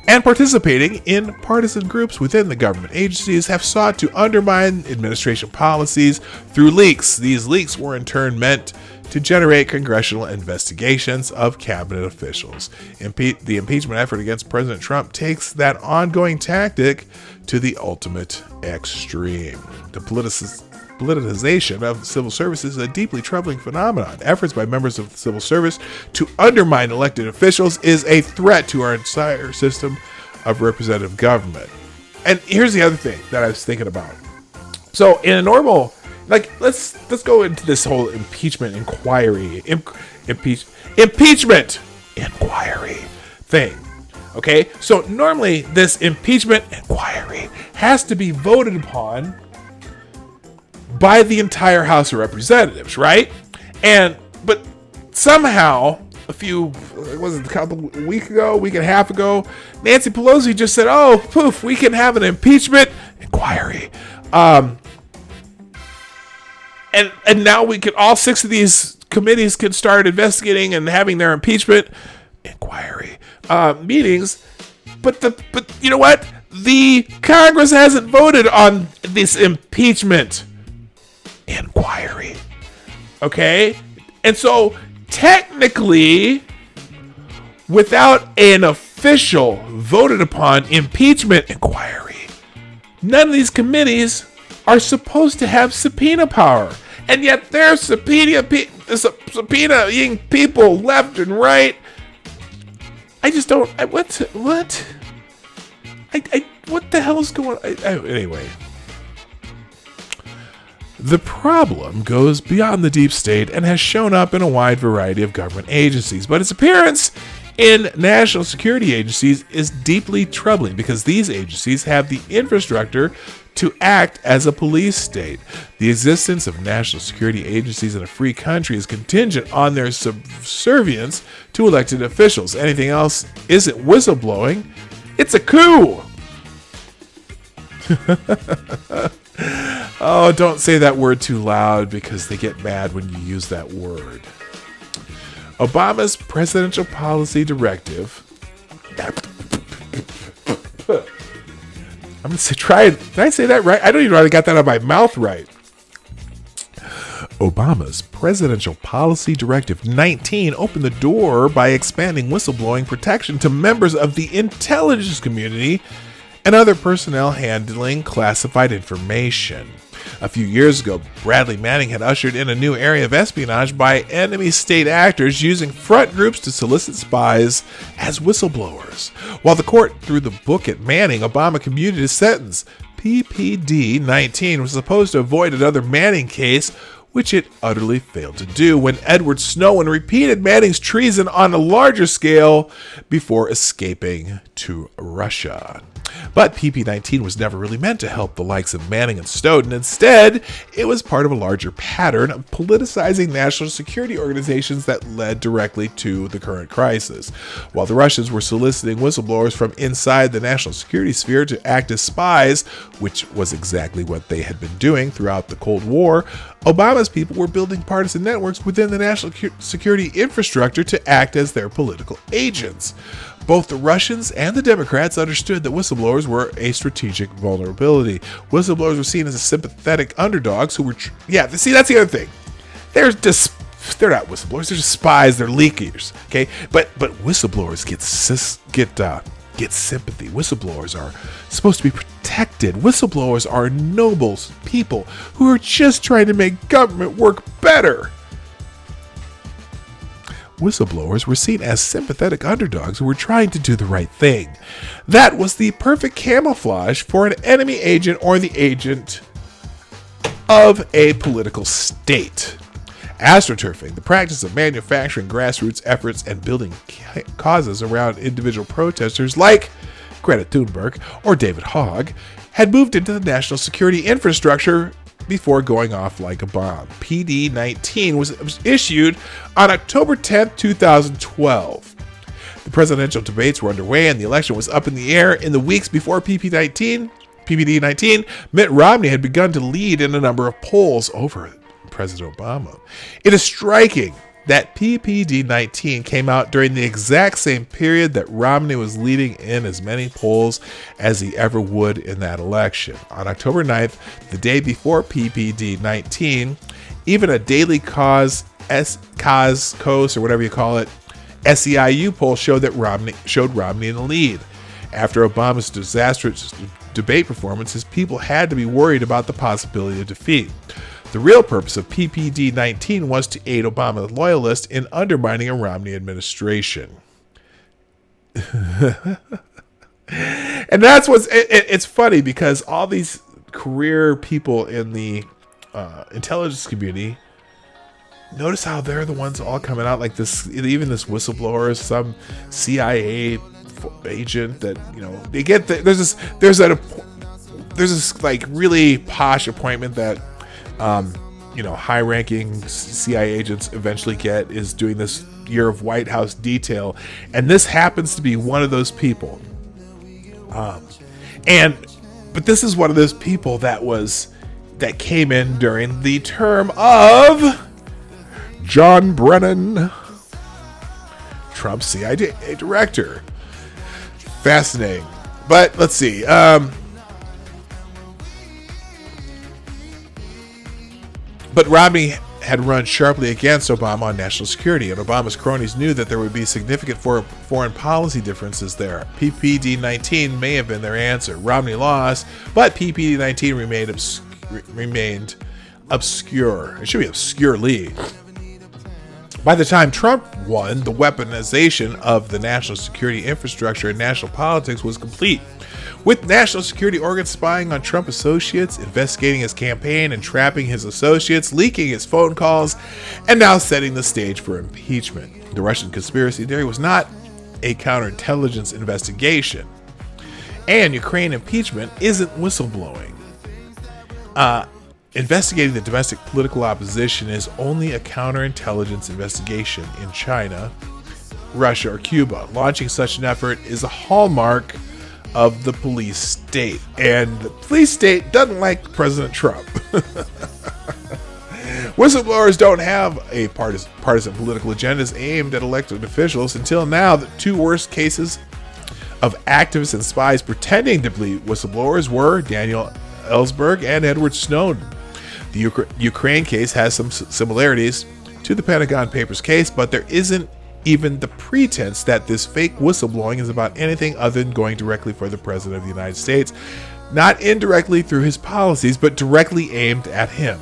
and participating in partisan groups within the government agencies, have sought to undermine administration policies through leaks. These leaks were in turn meant to generate congressional investigations of cabinet officials. The impeachment effort against President Trump takes that ongoing tactic to the ultimate extreme. The politicization of civil service is a deeply troubling phenomenon. Efforts by members of the civil service to undermine elected officials is a threat to our entire system of representative government. And here's the other thing that I was thinking about. So in a normal, like, let's go into this whole impeachment inquiry, impeachment inquiry thing. Okay, so normally this impeachment inquiry has to be voted upon by the entire House of Representatives, right? But somehow, a week and a half ago, Nancy Pelosi just said, "Oh, poof, we can have an impeachment inquiry," and now we can, all 6 of these committees can start investigating and having their impeachment inquiry meetings. But you know what? The Congress hasn't voted on this impeachment inquiry. Okay? And so technically, without an official voted upon impeachment inquiry, none of these committees are supposed to have subpoena power. And yet they're subpoenaing people left and right. I just don't. What the hell is going on? Anyway. The problem goes beyond the deep state and has shown up in a wide variety of government agencies, but its appearance in national security agencies is deeply troubling because these agencies have the infrastructure to act as a police state. The existence of national security agencies in a free country is contingent on their subservience to elected officials. Anything else isn't whistleblowing, it's a coup. Oh, don't say that word too loud because they get mad when you use that word. Obama's presidential policy directive. I'm going to try it. Did I say that right? I don't even know how I got that out of my mouth right. Obama's Presidential Policy Directive 19 opened the door by expanding whistleblowing protection to members of the intelligence community and other personnel handling classified information. A few years ago, Bradley Manning had ushered in a new area of espionage by enemy state actors using front groups to solicit spies as whistleblowers. While the court threw the book at Manning, Obama commuted his sentence. PPD 19 was supposed to avoid another Manning case, which it utterly failed to do when Edward Snowden repeated Manning's treason on a larger scale before escaping to Russia. But PP19 was never really meant to help the likes of Manning and Snowden. Instead, it was part of a larger pattern of politicizing national security organizations that led directly to the current crisis. While the Russians were soliciting whistleblowers from inside the national security sphere to act as spies, which was exactly what they had been doing throughout the Cold War, Obama's people were building partisan networks within the national security infrastructure to act as their political agents. Both the Russians and the Democrats understood that whistleblowers were a strategic vulnerability. Whistleblowers were seen as sympathetic underdogs who were... see, that's the other thing. They're not whistleblowers. They're just spies. They're leakers. Okay, but whistleblowers get sympathy. Whistleblowers are supposed to be protected. Whistleblowers are noble people who are just trying to make government work better. Whistleblowers were seen as sympathetic underdogs who were trying to do the right thing. That was the perfect camouflage for an enemy agent or the agent of a political state. Astroturfing, the practice of manufacturing grassroots efforts and building causes around individual protesters like Greta Thunberg or David Hogg, had moved into the national security infrastructure before going off like a bomb. PD-19 was issued on October 10, 2012. The presidential debates were underway and the election was up in the air. In the weeks before PPD-19, Mitt Romney had begun to lead in a number of polls over President Obama. It is striking that PPD-19 came out during the exact same period that Romney was leading in as many polls as he ever would in that election. On October 9th, the day before PPD-19, even a daily cause or whatever you call it, SEIU poll showed Romney in the lead. After Obama's disastrous debate performances, people had to be worried about the possibility of defeat. The real purpose of PPD-19 was to aid Obama loyalists in undermining a Romney administration. And that's it's funny because all these career people in the intelligence community, notice how they're the ones all coming out like this. Even this whistleblower, some CIA agent that they get. There's this like really posh appointment that high-ranking CIA agents eventually get, is doing this year of White House detail, and this happens to be one of those people. But this is one of those people that came in during the term of John Brennan, Trump's CIA director. Fascinating. But let's see. But Romney had run sharply against Obama on national security, and Obama's cronies knew that there would be significant foreign policy differences there. PPD-19 may have been their answer. Romney lost, but PPD-19 remained obscure. It should be obscurely. By the time Trump won, the weaponization of the national security infrastructure and national politics was complete, with national security organs spying on Trump associates, investigating his campaign, and trapping his associates, leaking his phone calls, and now setting the stage for impeachment. The Russian conspiracy theory was not a counterintelligence investigation, and Ukraine impeachment isn't whistleblowing. Investigating the domestic political opposition is only a counterintelligence investigation in China, Russia, or Cuba. Launching such an effort is a hallmark of the police state, and the police state doesn't like President Trump. Whistleblowers don't have a partisan political agendas aimed at elected officials. Until now, the two worst cases of activists and spies pretending to be whistleblowers were Daniel Ellsberg and Edward Snowden. The Ukraine case has some similarities to the Pentagon Papers case, but there isn't even the pretense that this fake whistleblowing is about anything other than going directly for the President of the United States, not indirectly through his policies, but directly aimed at him.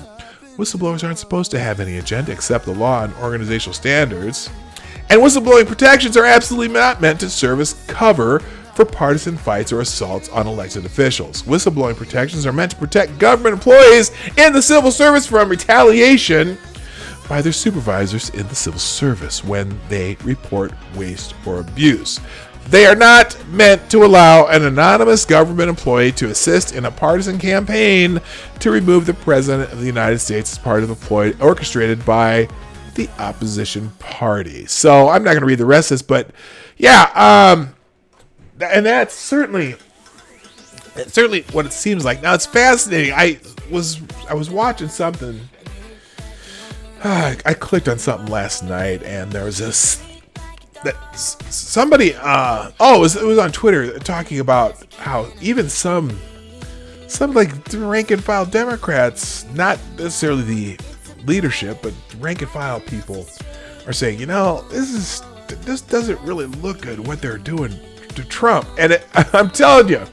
Whistleblowers aren't supposed to have any agenda except the law and organizational standards, and whistleblowing protections are absolutely not meant to serve as cover for partisan fights or assaults on elected officials. Whistleblowing protections are meant to protect government employees in the civil service from retaliation by their supervisors in the civil service when they report waste or abuse. They are not meant to allow an anonymous government employee to assist in a partisan campaign to remove the President of the United States as part of a ploy orchestrated by the opposition party. So I'm not going to read the rest of this, but yeah, and that's certainly what it seems like. Now it's fascinating. I was watching something. I clicked on something last night, and there was somebody. It was on Twitter talking about how even some like rank and file Democrats, not necessarily the leadership, but rank and file people, are saying, this doesn't really look good what they're doing to Trump. And I'm telling you,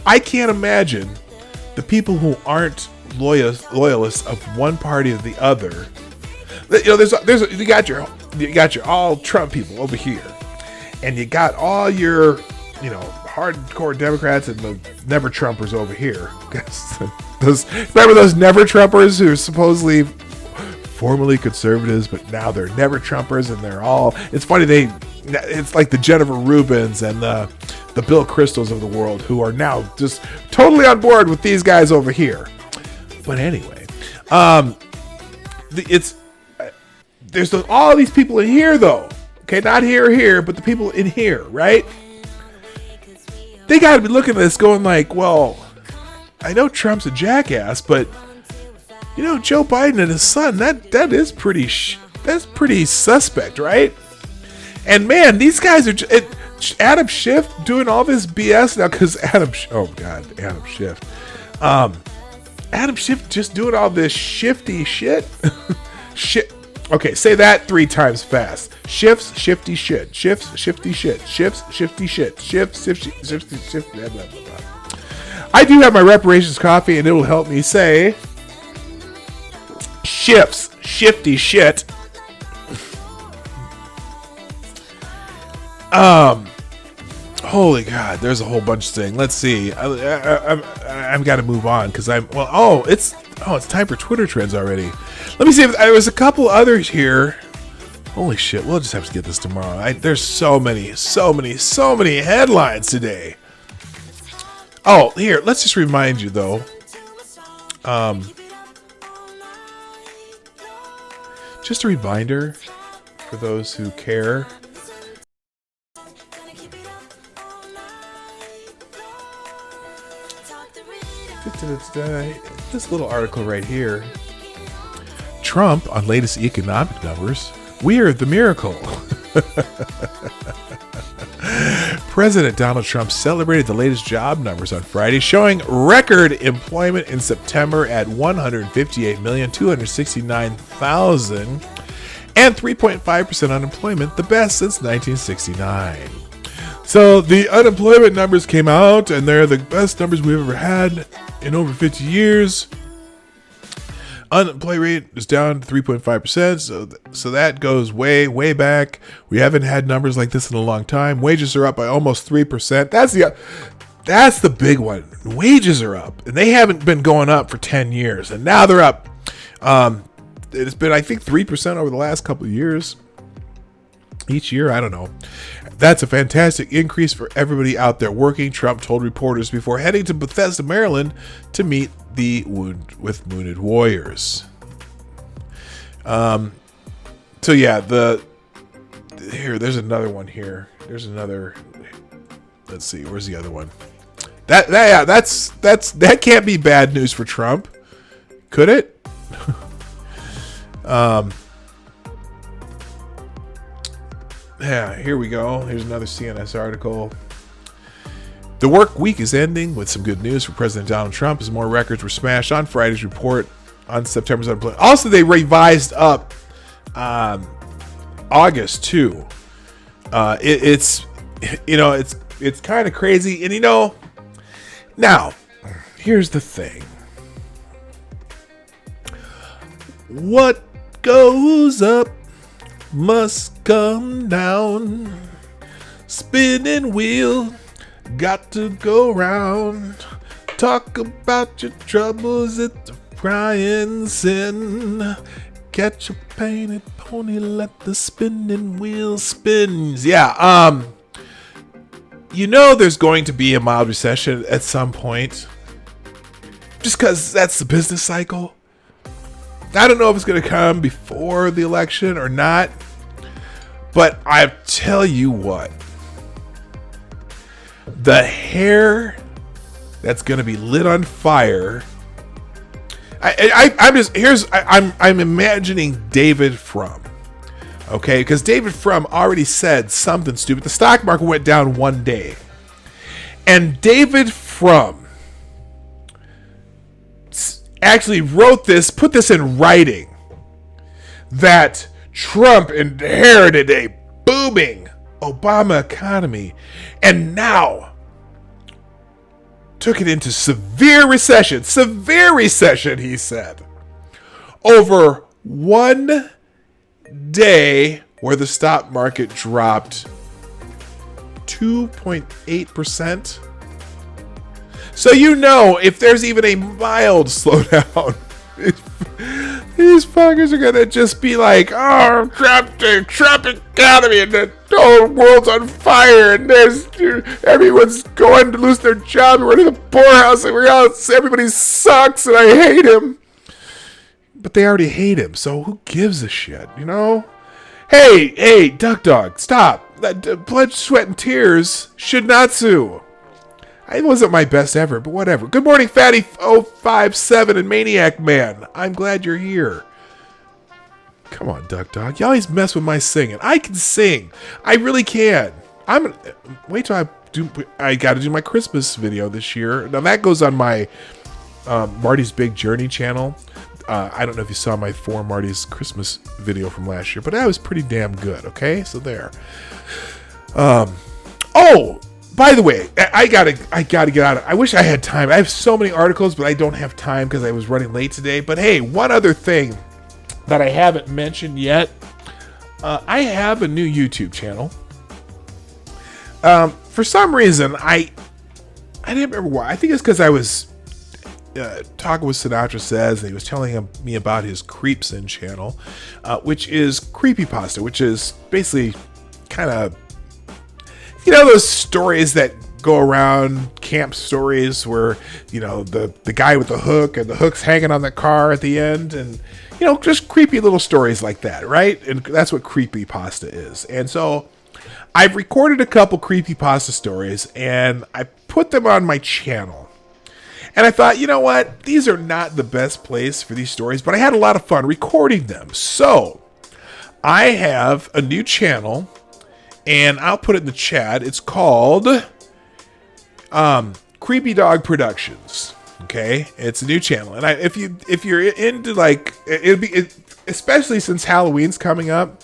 I can't imagine the people who aren't loyalists of one party or the other. You got your all Trump people over here, and you got all your hardcore Democrats and the never Trumpers over here. Remember those never Trumpers who are supposedly formerly conservatives, but now they're never Trumpers, and they're all. It's funny, it's like the Jennifer Rubins and the Bill Kristols of the world who are now just totally on board with these guys over here. But anyway, there's all these people in here, though. Okay, not here, but the people in here, right? They got to be looking at this going like, well, I know Trump's a jackass, but Joe Biden and his son, that is that's pretty suspect, right? And man, these guys are Adam Schiff doing all this BS now because Adam Schiff. Adam Schiff just doing all this shifty shit. Shit. Okay, say that 3 times fast. Schiff's shifty shit. Schiff's shifty shit. Schiff's shifty shit. Schiff's shifty blah, blah, blah, blah. I do have my reparations coffee, and it will help me say Schiff's shifty shit. Holy God, there's a whole bunch of things. Let's see. I've got to move on because it's time for Twitter trends already. Let me see if there was a couple others here. Holy shit, we'll just have to get this tomorrow. There's so many headlines today. Oh, here, let's just remind you though. Just a reminder for those who care. This little article right here. Trump on latest economic numbers. We're the miracle. President Donald Trump celebrated the latest job numbers on Friday, showing record employment in September at 158,269,000 and 3.5% unemployment, the best since 1969. So the unemployment numbers came out, and they're the best numbers we've ever had in over 50 years. Unemployment rate is down to 3.5%, so that goes way back. We haven't had numbers like this in a long time. Wages are up by almost 3%. That's the big one. Wages are up, and they haven't been going up for 10 years, and now they're up. It's been, I think, 3% over the last couple of years. Each year, I don't know. That's a fantastic increase for everybody out there working, Trump told reporters before heading to Bethesda, Maryland to meet the wounded warriors. So yeah, there's another one here. There's another. Let's see, where's the other one? That can't be bad news for Trump, could it? Yeah, here we go. Here's another CNS article. The work week is ending with some good news for President Donald Trump as more records were smashed on Friday's report on September's unemployment. Also, they revised up August too. It's kind of crazy, and now here's the thing. What goes up must come down. Spinning wheel, got to go round. Talk about your troubles at the crying sin. Catch a painted pony, let the spinning wheel spins. Yeah, there's going to be a mild recession at some point. Just because that's the business cycle. I don't know if it's going to come before the election or not, but I tell you what, the hair that's going to be lit on fire. I'm imagining David Frum, okay? Because David Frum already said something stupid. The stock market went down one day, and David Frum actually put this in writing, that Trump inherited a booming Obama economy and now took it into severe recession, he said, over one day where the stock market dropped 2.8%. So if there's even a mild slowdown, these fuckers are gonna just be like, "Oh, Trump economy, and the whole world's on fire, and everyone's going to lose their job, and we're in the poorhouse, and everybody sucks, and I hate him." But they already hate him, so who gives a shit, Hey, Duck Dog, stop! Blood, sweat, and tears should not sue. It wasn't my best ever, but whatever. Good morning, Fatty 057 and Maniac Man. I'm glad you're here. Come on, Duck Dog. You always mess with my singing. I can sing. I really can. Wait till I got to do my Christmas video this year. Now that goes on my Marty's Big Journey channel. I don't know if you saw my For Marty's Christmas video from last year, but that was pretty damn good. Okay, so there. By the way, I gotta get out of it. I wish I had time. I have so many articles, but I don't have time because I was running late today. But hey, one other thing that I haven't mentioned yet. I have a new YouTube channel. for some reason, I didn't remember why. I think it's because I was talking with Sinatra Says, and he was telling me about his Creepsin channel, which is creepypasta, which is basically kind of, those stories that go around, camp stories where, the guy with the hook and the hook's hanging on the car at the end, and, just creepy little stories like that, right? And that's what creepypasta is. And so I've recorded a couple creepypasta stories, and I put them on my channel. And I thought, you know what? These are not the best place for these stories, but I had a lot of fun recording them. So I have a new channel, and I'll put it in the chat. It's called Creepy Dog Productions. Okay, it's a new channel, and if you're into like especially since Halloween's coming up,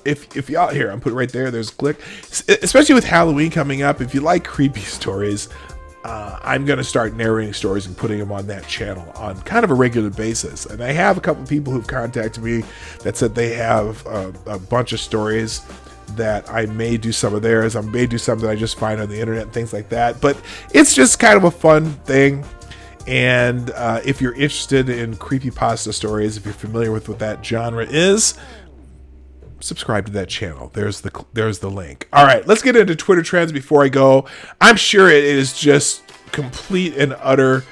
if y'all here, I'm putting right there. There's a click. Especially with Halloween coming up, if you like creepy stories. I'm going to start narrating stories and putting them on that channel on kind of a regular basis. And I have a couple people who've contacted me that said they have a bunch of stories that I may do some of theirs. I may do some that I just find on the internet and things like that. But it's just kind of a fun thing. And if you're interested in creepypasta stories, if you're familiar with what that genre is, subscribe to that channel. There's the link. All right, let's get into Twitter trends before I go. I'm sure it is just complete and utter.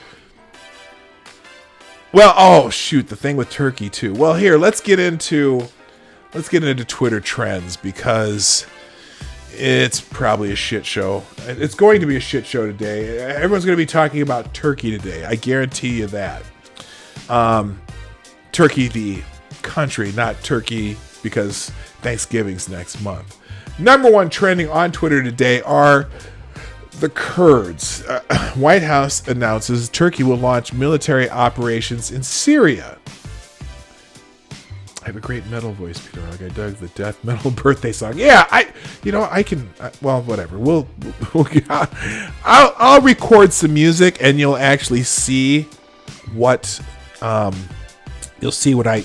Well, oh shoot, the thing with Turkey too. Well, here, let's get into Twitter trends because it's probably a shit show. It's going to be a shit show today. Everyone's going to be talking about Turkey today. I guarantee you that. Turkey the country, not Turkey because Thanksgiving's next month. Number one trending on Twitter today are the Kurds. White House announces Turkey will launch military operations in Syria. I have a great metal voice, Peter. Like I dug the death metal birthday song. Yeah, I can. Well, whatever. I'll record some music, and you'll actually see what. You'll see what I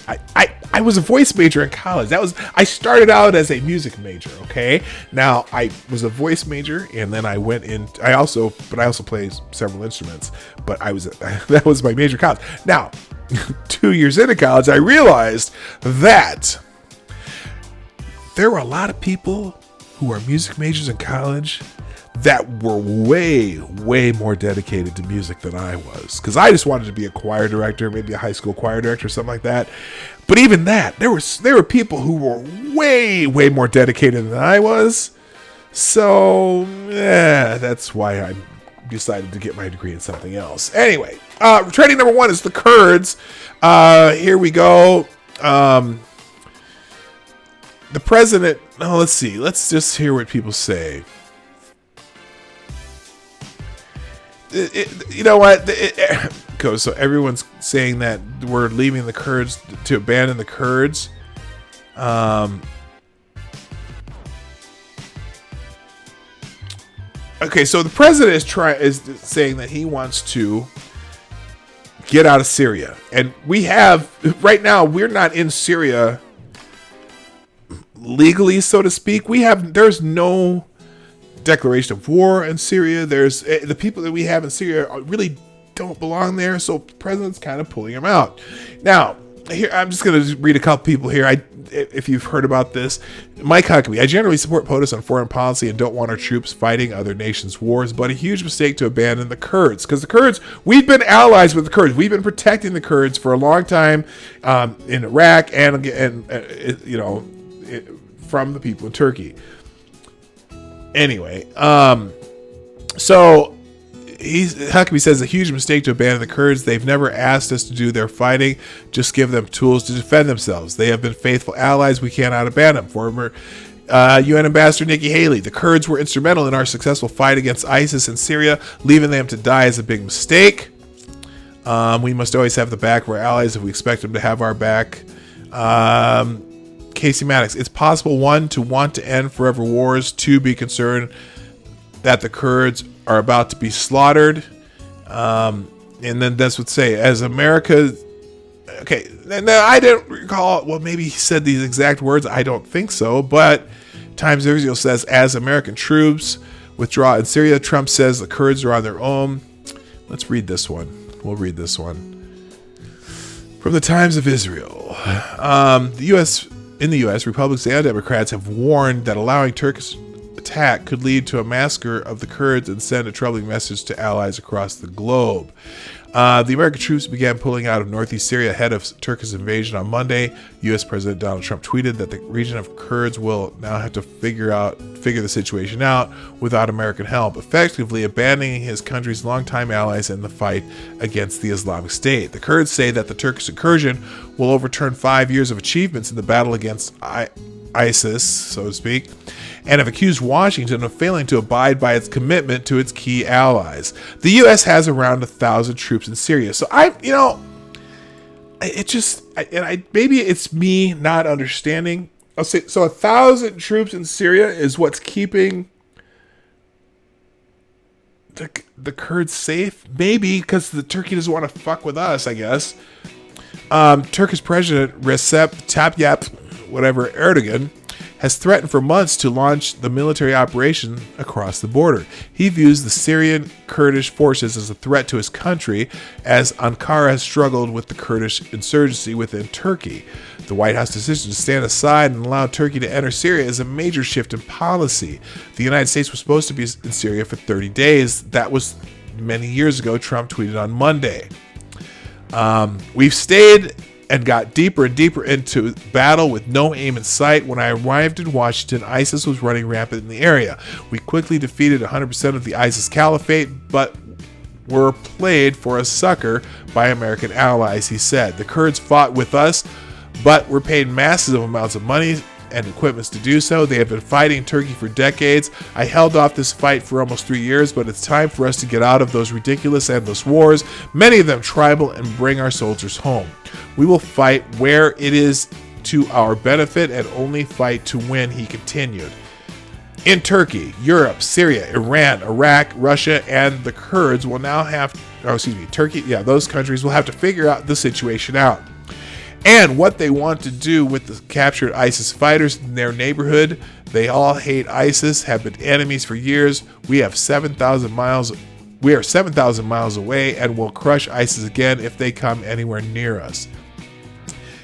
was a voice major in college. I started out as a music major. Okay, now I was a voice major, and then I went in. I also play several instruments. But that was my major in college. Now, 2 years into college, I realized that there were a lot of people who are music majors in college that were way, way more dedicated to music than I was. Because I just wanted to be a choir director, maybe a high school choir director, something like that. But even that, there were people who were way, way more dedicated than I was. So, that's why I decided to get my degree in something else. Anyway, trending number one is the Kurds. Here we go. The president, let's see. Let's just hear what people say. You know what? So everyone's saying that we're leaving the Kurds to abandon the Kurds. Okay, so the president is saying that he wants to get out of Syria, and right now we're not in Syria legally, so to speak. There's no declaration of war in Syria. There's the people that we have in Syria really don't belong there, so the president's kind of pulling them out. Now, here I'm just going to read a couple people here. If you've heard about this, Mike Huckabee. I generally support POTUS on foreign policy and don't want our troops fighting other nations' wars, but a huge mistake to abandon the Kurds, because the Kurds, we've been allies with the Kurds. We've been protecting the Kurds for a long time in Iraq and from the people in Turkey. Anyway, so Huckabee says a huge mistake to abandon the Kurds. They've never asked us to do their fighting. Just give them tools to defend themselves. They have been faithful allies. We cannot abandon them. Former UN Ambassador Nikki Haley. The Kurds were instrumental in our successful fight against ISIS in Syria. Leaving them to die is a big mistake. We must always have the back of our allies if we expect them to have our back. Casey Maddox. It's possible, one, to want to end forever wars, two, be concerned that the Kurds are about to be slaughtered. And then that's what say, as America, okay, now I didn't recall, well, maybe he said these exact words, I don't think so, but Times of Israel says, as American troops withdraw in Syria, Trump says the Kurds are on their own. Let's read this one. We'll read this one. From the Times of Israel. In the U.S., Republicans and Democrats have warned that allowing Turkish attack could lead to a massacre of the Kurds and send a troubling message to allies across the globe. The American troops began pulling out of northeast Syria ahead of Turkey's invasion on Monday. U.S. President Donald Trump tweeted that the region of Kurds will now have to figure the situation out without American help, effectively abandoning his country's longtime allies in the fight against the Islamic State. The Kurds say that the Turkish incursion will overturn 5 years of achievements in the battle against ISIS, so to speak, and have accused Washington of failing to abide by its commitment to its key allies. The U.S. has around 1,000 troops in Syria. So maybe it's me not understanding. I'll say, so 1,000 troops in Syria is what's keeping the Kurds safe? Maybe because the Turkey doesn't want to fuck with us, I guess. Turkish President Recep Tayyip Erdogan has threatened for months to launch the military operation across the border. He views the Syrian Kurdish forces as a threat to his country, as Ankara has struggled with the Kurdish insurgency within Turkey. The White House decision to stand aside and allow Turkey to enter Syria is a major shift in policy. The United States was supposed to be in Syria for 30 days. That was many years ago, Trump tweeted on Monday. We've stayed and got deeper and deeper into battle with no aim in sight. When I arrived in Washington, ISIS was running rampant in the area. We quickly defeated 100% of the ISIS caliphate, but were played for a sucker by American allies, he said. The Kurds fought with us, but were paid massive amounts of money and equipment to do so. They have been fighting Turkey for decades. I held off this fight for almost 3 years, but it's time for us to get out of those ridiculous, endless wars, many of them tribal, and bring our soldiers home. We will fight where it is to our benefit and only fight to win, he continued. In Turkey, Europe, Syria, Iran, Iraq, Russia, and the Kurds will now those countries will have to figure out the situation out and what they want to do with the captured ISIS fighters in their neighborhood. They all hate ISIS, have been enemies for years. We are 7,000 miles away and will crush ISIS again if they come anywhere near us.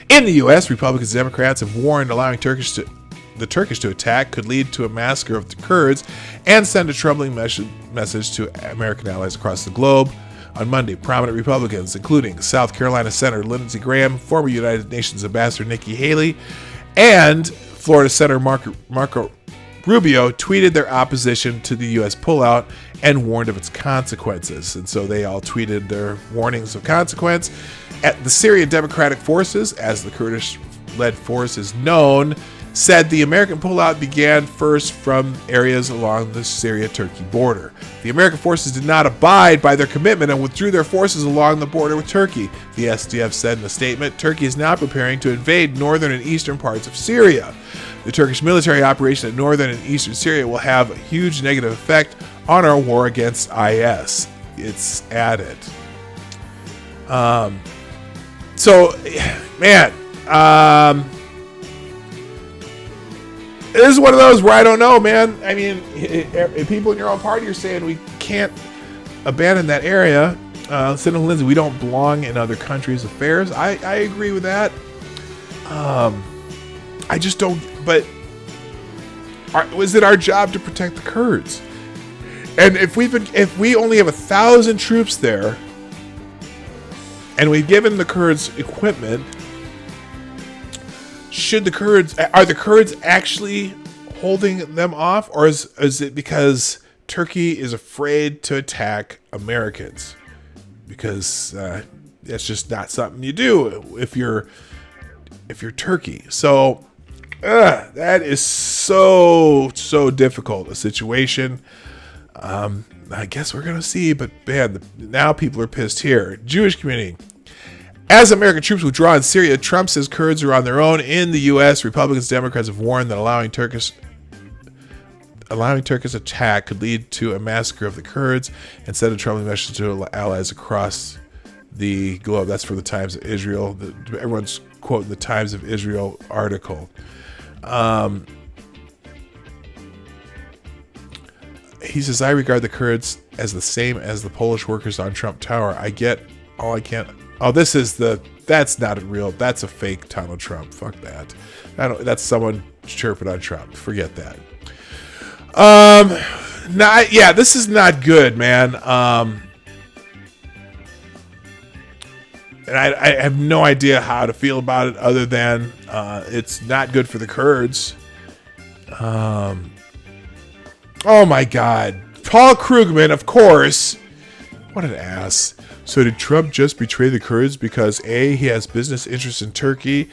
In the U.S., Republicans and Democrats have warned allowing the Turkish to attack could lead to a massacre of the Kurds and send a troubling message to American allies across the globe. On Monday, prominent Republicans, including South Carolina Senator Lindsey Graham, former United Nations Ambassador Nikki Haley, and Florida Senator Marco Rubio, tweeted their opposition to the U.S. pullout and warned of its consequences. And so they all tweeted their warnings of consequence. At the Syrian Democratic Forces, as the Kurdish-led force is known, said the American pullout began first from areas along the Syria-Turkey border. The American forces did not abide by their commitment and withdrew their forces along the border with Turkey. The SDF said in a statement, Turkey is now preparing to invade northern and eastern parts of Syria. The Turkish military operation in northern and eastern Syria will have a huge negative effect on our war against IS, it's added. This is one of those where I don't know, man. I mean, people in your own party are saying we can't abandon that area. Senator Lindsey, we don't belong in other countries' affairs. I agree with that. I just don't. But was it our job to protect the Kurds? And if we only have 1,000 troops there, and we've given the Kurds equipment, are the Kurds actually holding them off, or is it because Turkey is afraid to attack Americans? Because that's just not something you do if you're Turkey. So that is so difficult a situation. I guess we're gonna see, but man, now people are pissed here. Jewish community. As American troops withdraw in Syria, Trump says Kurds are on their own. In the U.S., Republicans and Democrats have warned that allowing Turkish attack could lead to a massacre of the Kurds and send a troubling message to allies across the globe. That's for the Times of Israel. Everyone's quoting the Times of Israel article. He says, I regard the Kurds as the same as the Polish workers on Trump Tower. I get all I can't. Oh, that's not a real, that's a fake Donald Trump. Fuck that. That's someone chirping on Trump. Forget that. This is not good, man. And I have no idea how to feel about it other than it's not good for the Kurds. Oh my God. Paul Krugman, of course. What an ass. So did Trump just betray the Kurds because A, he has business interests in Turkey,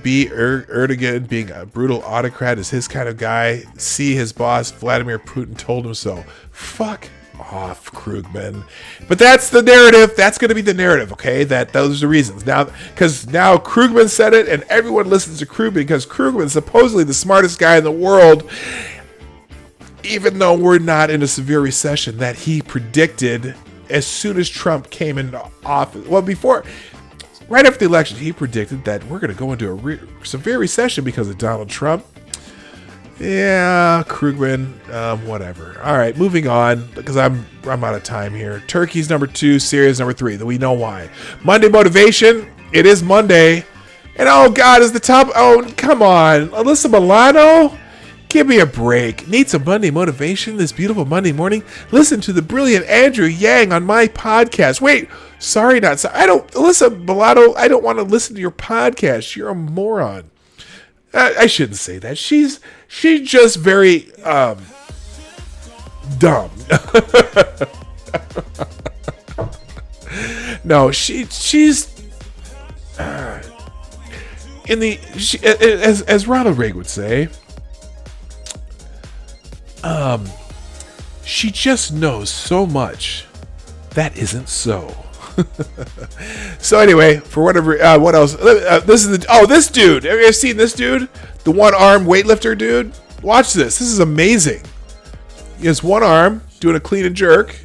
B, Erdogan being a brutal autocrat is his kind of guy, C, his boss Vladimir Putin told him so. Fuck off, Krugman. But that's the narrative. That's going to be the narrative, okay? Those are the reasons. Now, because now Krugman said it and everyone listens to Krugman because Krugman's supposedly the smartest guy in the world, even though we're not in a severe recession that he predicted as soon as Trump came into office. Well, right after the election, he predicted that we're going to go into a severe recession because of Donald Trump. Yeah, Krugman, whatever. All right, moving on because I'm out of time here. Turkey's number 2, Syria's number 3. We know why. Monday motivation. It is Monday, and oh God, is the top. Oh, come on, Alyssa Milano. Give me a break. Need some Monday motivation this beautiful Monday morning? Listen to the brilliant Andrew Yang on my podcast. Wait, sorry, not sorry. Alyssa Milano, I don't want to listen to your podcast. You're a moron. I shouldn't say that. She's just very dumb. No, she's as Ronald Reagan would say. She just knows so much that isn't so. So anyway, for whatever, what else? This is this dude. Have you ever seen this dude? The one-arm weightlifter dude. Watch this. This is amazing. He has one arm doing a clean and jerk.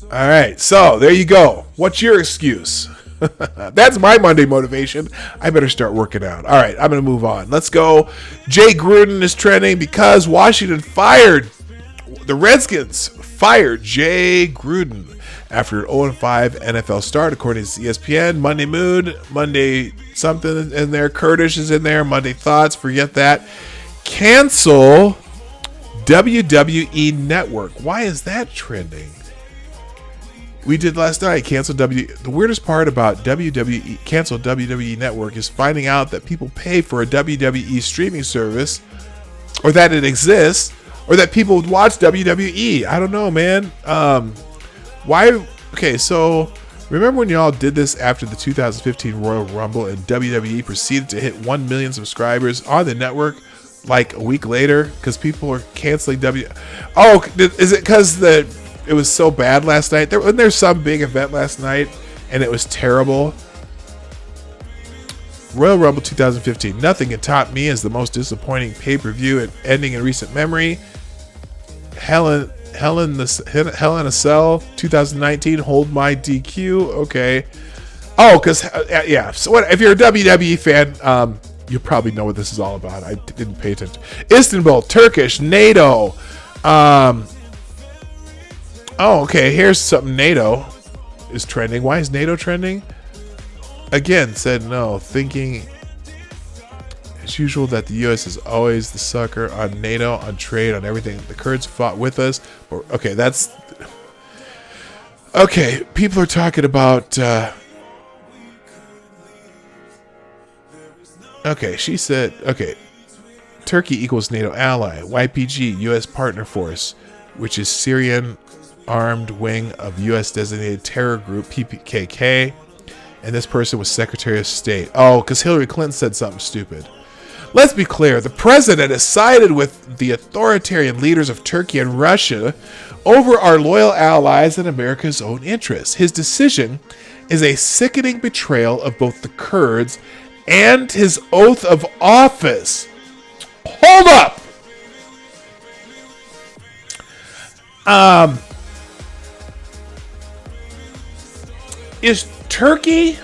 All right, so there you go. What's your excuse? That's my Monday motivation. I better start working out. All right, I'm going to move on. Let's go. Jay Gruden is trending because Washington fired. The Redskins fired Jay Gruden after an 0-5 NFL start, according to ESPN. Monday Mood, Monday something in there. Kurdish is in there. Monday Thoughts, forget that. Cancel WWE Network. Why is that trending? We did last night. The weirdest part about WWE, cancel WWE Network, is finding out that people pay for a WWE streaming service, or that it exists, or that people would watch WWE. I don't know, man. Why? Okay, so remember when y'all did this after the 2015 Royal Rumble and WWE proceeded to hit 1 million subscribers on the network like a week later because people are canceling Oh, is it because it was so bad last night? There's some big event last night and it was terrible. Royal Rumble 2015. Nothing can top me as the most disappointing pay-per-view and ending in recent memory. Hell in a Cell 2019. Hold my DQ. Okay. Oh, because yeah. So if you're a WWE fan, you probably know what this is all about. I didn't pay attention. Istanbul, Turkish, NATO. Oh, okay. Here's something NATO is trending. Why is NATO trending? Again, said no, thinking as usual that the U.S. is always the sucker on NATO, on trade, on everything. The Kurds fought with us. Okay, that's... Okay, people are talking about... Okay, she said... Okay, Turkey equals NATO ally. YPG, U.S. partner force, which is Syrian armed wing of U.S. designated terror group PKK. And this person was Secretary of State. Oh, because Hillary Clinton said something stupid. Let's be clear. The president has sided with the authoritarian leaders of Turkey and Russia over our loyal allies and America's own interests. His decision is a sickening betrayal of both the Kurds and his oath of office. Hold up! Is Turkey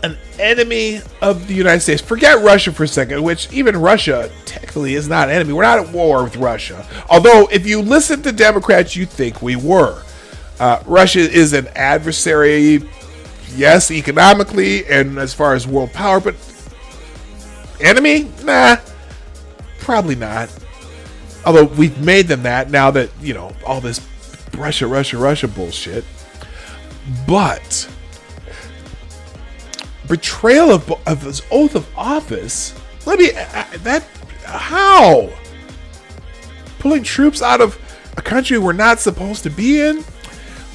an enemy of the United States. Forget Russia for a second, which even Russia technically is not an enemy. We're not at war with Russia. Although, if you listen to Democrats, you think we were. Russia is an adversary, yes, economically and as far as world power, but enemy? Nah, probably not. Although we've made them that now that, all this Russia bullshit. But betrayal of his oath of office. How? Pulling troops out of a country we're not supposed to be in?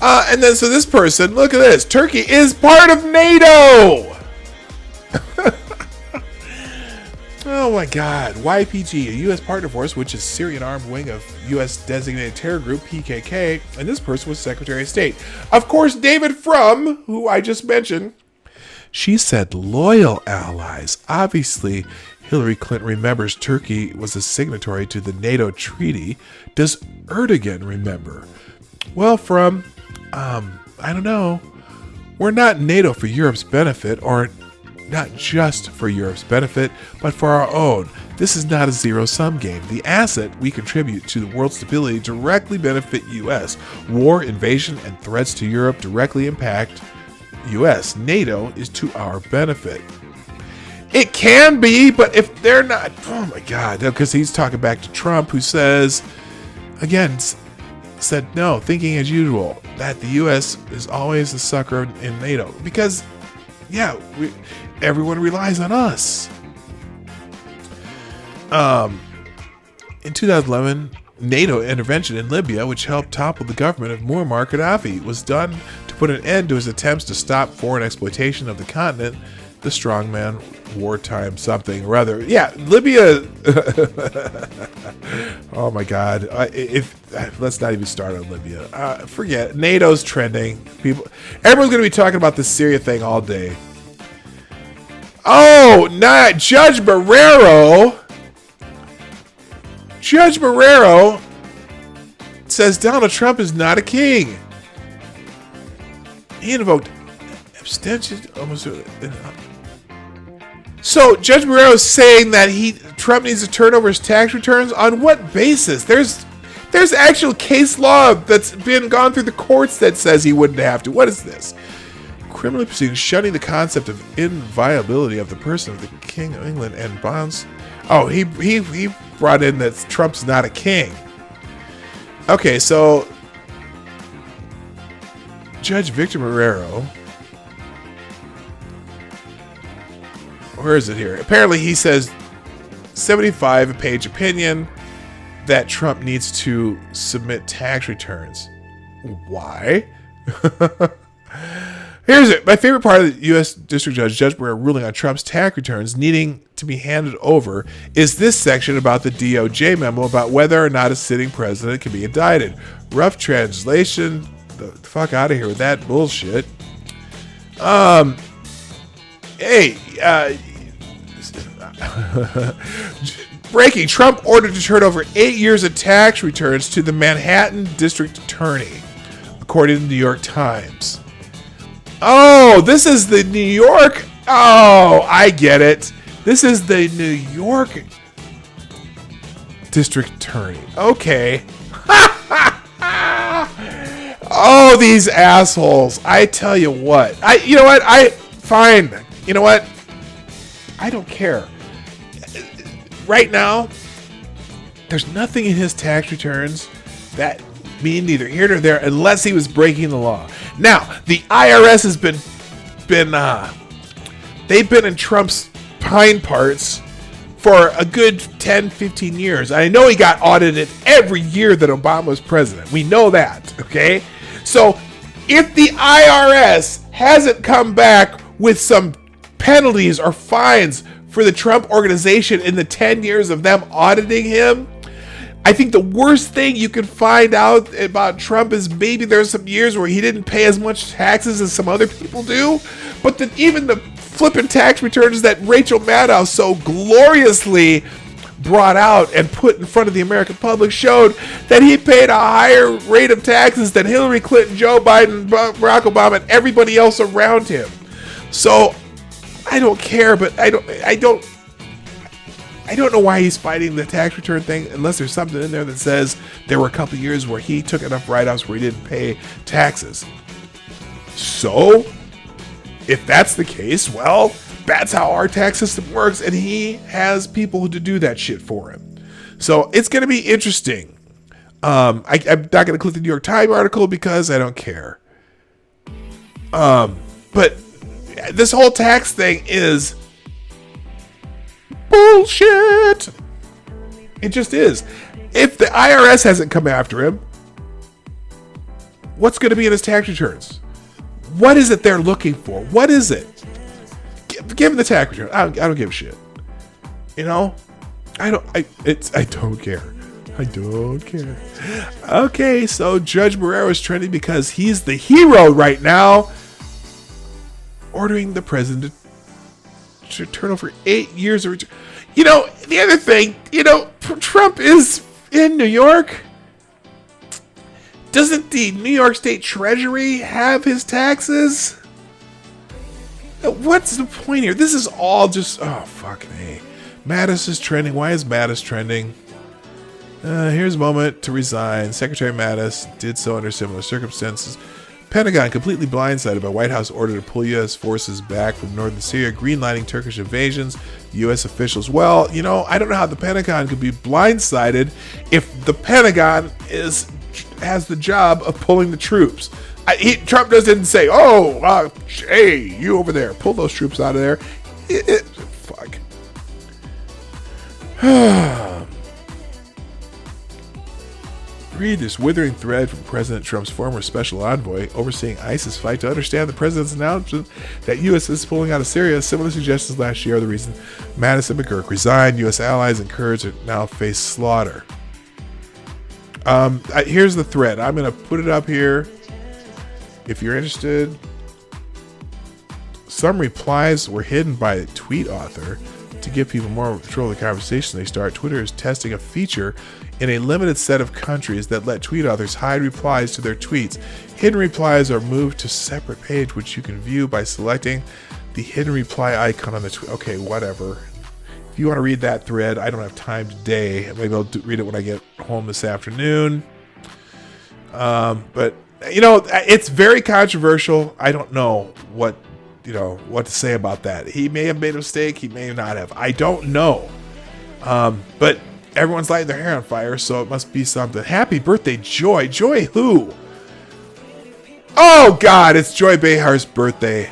And then, so this person, look at this. Turkey is part of NATO! Oh my God. YPG, a U.S. partner force, which is Syrian armed wing of U.S. designated terror group, PKK. And this person was Secretary of State. Of course, David Frum, who I just mentioned, she said loyal allies. Obviously, Hillary Clinton remembers Turkey was a signatory to the NATO treaty. Does Erdogan remember? Well, Frum, I don't know. We're not NATO for Europe's benefit, or not just for Europe's benefit, but for our own. This is not a zero-sum game. The asset we contribute to the world's stability directly benefit U.S. War, invasion, and threats to Europe directly impact U.S. NATO is to our benefit. It can be, but if they're not, oh my God, because he's talking back to Trump, who says, again, said no, thinking as usual, that the U.S. is always the sucker in NATO. Because, yeah, everyone relies on us. In 2011, NATO intervention in Libya, which helped topple the government of Muammar Gaddafi, was done to put an end to his attempts to stop foreign exploitation of the continent, the strongman wartime something or other. Yeah, Libya. Oh my God! Let's not even start on Libya. Forget NATO's trending. Everyone's going to be talking about the Syria thing all day. Oh, not Judge Barrero. Judge Barrero says Donald Trump is not a king. He invoked abstention. So Judge Barrero is saying that Trump needs to turn over his tax returns. On what basis? There's actual case law that's been gone through the courts that says he wouldn't have to. What is this? Criminally proceedings shunning the concept of inviolability of the person of the King of England and bonds. Oh, he brought in that Trump's not a king. Okay, so Judge Victor Barrero, where is it here? Apparently he says 75-page opinion that Trump needs to submit tax returns. Why? Here's it. My favorite part of the U.S. District Judge Barrero ruling on Trump's tax returns needing to be handed over is this section about the DOJ memo about whether or not a sitting president can be indicted. Rough translation. The fuck out of here with that bullshit. Breaking. Trump ordered to turn over 8 years of tax returns to the Manhattan District Attorney, according to the New York Times. Oh, this is the New York. Oh, I get it. This is the New York District Attorney. Okay. Oh, these assholes. I tell you what. Fine. You know what? I don't care. Right now, there's nothing in his tax returns that mean neither here nor there unless he was breaking the law. Now, the IRS has been they've been in Trump's pine parts for a good 10, 15 years. I know he got audited every year that Obama was president. We know that, okay? So, if the IRS hasn't come back with some penalties or fines for the Trump organization in the 10 years of them auditing him, I think the worst thing you can find out about Trump is maybe there's some years where he didn't pay as much taxes as some other people do. But then even the flipping tax returns that Rachel Maddow so gloriously brought out and put in front of the American public showed that he paid a higher rate of taxes than Hillary Clinton, Joe Biden, Barack Obama, and everybody else around him. So I don't care, but I don't know why he's fighting the tax return thing unless there's something in there that says there were a couple years where he took enough write-offs where he didn't pay taxes. So, if that's the case, well, that's how our tax system works, and he has people to do that shit for him. So it's going to be interesting. I'm not going to click the New York Times article because I don't care. But this whole tax thing is bullshit. It just is. If the IRS hasn't come after him, what's going to be in his tax returns? What is it they're looking for? What is it? Give him the tax return. I don't give a shit. You know, I don't care. I don't care. Okay, so Judge Barrero is trending because he's the hero right now, ordering the president to turn over 8 years of return. You know, the other thing, you know, Trump is in New York. Doesn't the New York State Treasury have his taxes? What's the point here? This is all just, oh, fucking A. Mattis is trending. Why is Mattis trending? Here's a moment to resign. Secretary Mattis did so under similar circumstances. Pentagon completely blindsided by White House order to pull U.S. forces back from northern Syria, greenlighting Turkish invasions. U.S. officials, well, you know, I don't know how the Pentagon could be blindsided if the Pentagon has the job of pulling the troops. Trump didn't say, hey, you over there, pull those troops out of there. Fuck. Read this withering thread from President Trump's former special envoy overseeing ISIS fight to understand the president's announcement that U.S. is pulling out of Syria. Similar suggestions last year are the reason Mattis and McGurk resigned. U.S. allies and Kurds are now face slaughter. Here's the thread. I'm going to put it up here if you're interested. Some replies were hidden by a tweet author to give people more control of the conversation they start. Twitter is testing a feature in a limited set of countries that let tweet authors hide replies to their tweets. Hidden replies are moved to a separate page, which you can view by selecting the hidden reply icon on the tweet. Okay, whatever. If you want to read that thread, I don't have time today. Maybe I'll read it when I get home this afternoon. But, you know, it's very controversial. I don't know what to say about that. He may have made a mistake. He may not have. I don't know. But everyone's lighting their hair on fire, so it must be something. Happy birthday, Joy. Joy who? Oh, God, it's Joy Behar's birthday.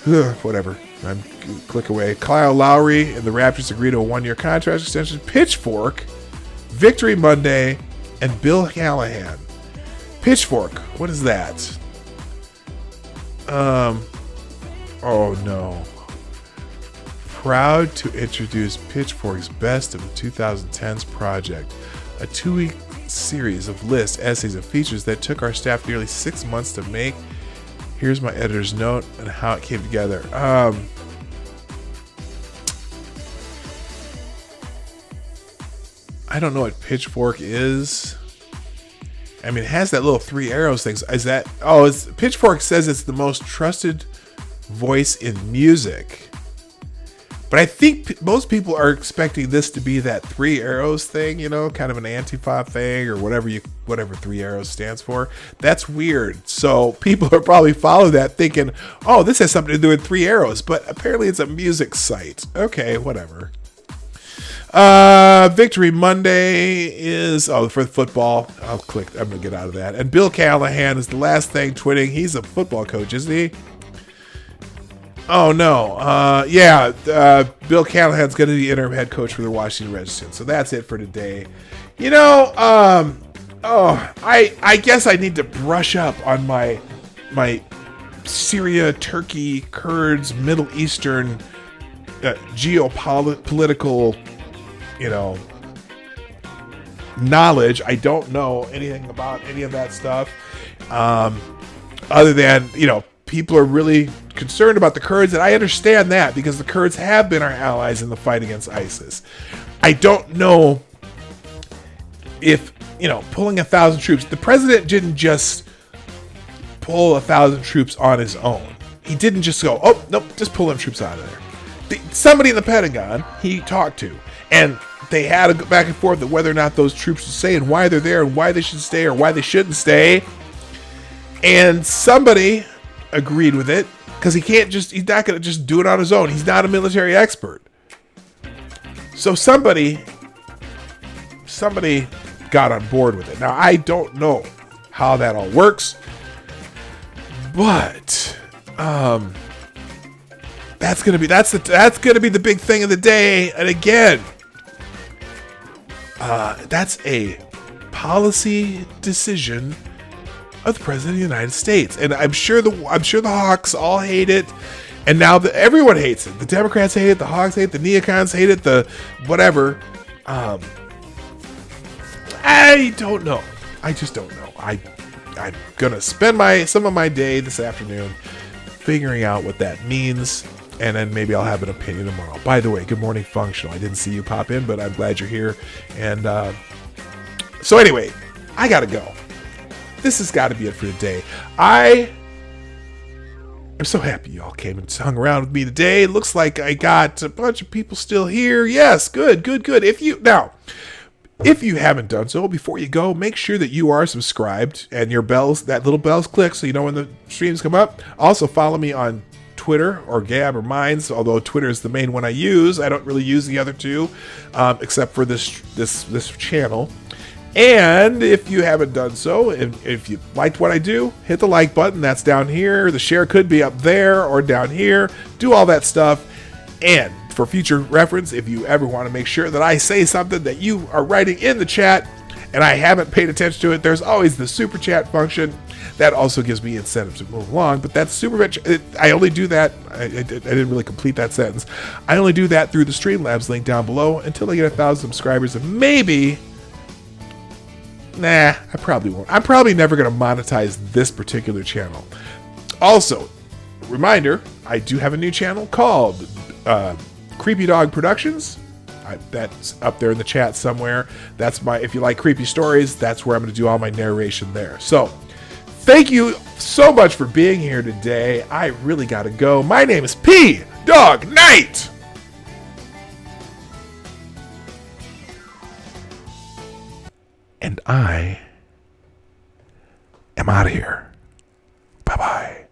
Whatever. I'm click away. Kyle Lowry and the Raptors agree to a 1-year contract extension. Pitchfork, Victory Monday, and Bill Callahan. Pitchfork, what is that? Oh no. Proud to introduce Pitchfork's Best of the 2010s project, a 2-week series of lists, essays, and features that took our staff nearly 6 months to make. Here's my editor's note on how it came together. I don't know what Pitchfork is. I mean, it has that little 3 arrows thing. Is that? Oh, Pitchfork says it's the most trusted voice in music. But I think most people are expecting this to be that 3 arrows thing, you know, kind of an Antifa thing or whatever 3 arrows stands for. That's weird. So people are probably following that thinking, oh, this has something to do with 3 arrows. But apparently it's a music site. Okay, whatever. Victory Monday is for the football. I'm gonna get out of that. And Bill Callahan is the last thing twitting. He's a football coach, isn't he? Oh no. Bill Callahan's gonna be interim head coach for the Washington Redskins. So that's it for today. You know, I guess I need to brush up on my Syria, Turkey, Kurds, Middle Eastern geopolitical, knowledge. I don't know anything about any of that stuff. Other than, people are really concerned about the Kurds, and I understand that because the Kurds have been our allies in the fight against ISIS. I don't know if, pulling 1,000 troops, the president didn't just pull 1,000 troops on his own. he didn't just go, oh, nope, just pull them troops out of there. Somebody in the Pentagon he talked to, and they had a back and forth of whether or not those troops should stay and why they're there and why they should stay or why they shouldn't stay. And somebody agreed with it because he's not going to just do it on his own. He's not a military expert. So somebody got on board with it. Now, I don't know how that all works, but that's gonna be the big thing of the day. And again, that's a policy decision of the President of the United States, and I'm sure the hawks all hate it, and now everyone hates it. The Democrats hate it, the hawks hate it, the neocons hate it, the whatever. I don't know. I just don't know. I'm gonna spend some of my day this afternoon figuring out what that means, and then maybe I'll have an opinion tomorrow. By the way, good morning, Functional. I didn't see you pop in, but I'm glad you're here. And so anyway, I gotta go. This has got to be it for today. I'm so happy you all came and hung around with me today. It looks like I got a bunch of people still here. Yes, good. If you haven't done so, before you go, make sure that you are subscribed and your bells, that little bells click so you know when the streams come up. Also, follow me on Twitter or Gab or Minds, although Twitter is the main one I use. I don't really use the other two, except for this channel. And if you haven't done so, if you liked what I do, hit the like button. That's down here. The share could be up there or down here. Do all that stuff. And for future reference, if you ever want to make sure that I say something that you are writing in the chat and I haven't paid attention to it, there's always the super chat function. That also gives me incentive to move along. But that's super. I only do that. I didn't really complete that sentence. I only do that through the Streamlabs link down below until I get 1,000 subscribers, and maybe. Nah, I probably won't. I'm probably never going to monetize this particular channel. Also, reminder, I do have a new channel called Creepy Dog Productions. That's up there in the chat somewhere. That's if you like creepy stories, that's where I'm going to do all my narration there. So, thank you so much for being here today. I really got to go. My name is P Dog Knight. And I am out of here. Bye-bye.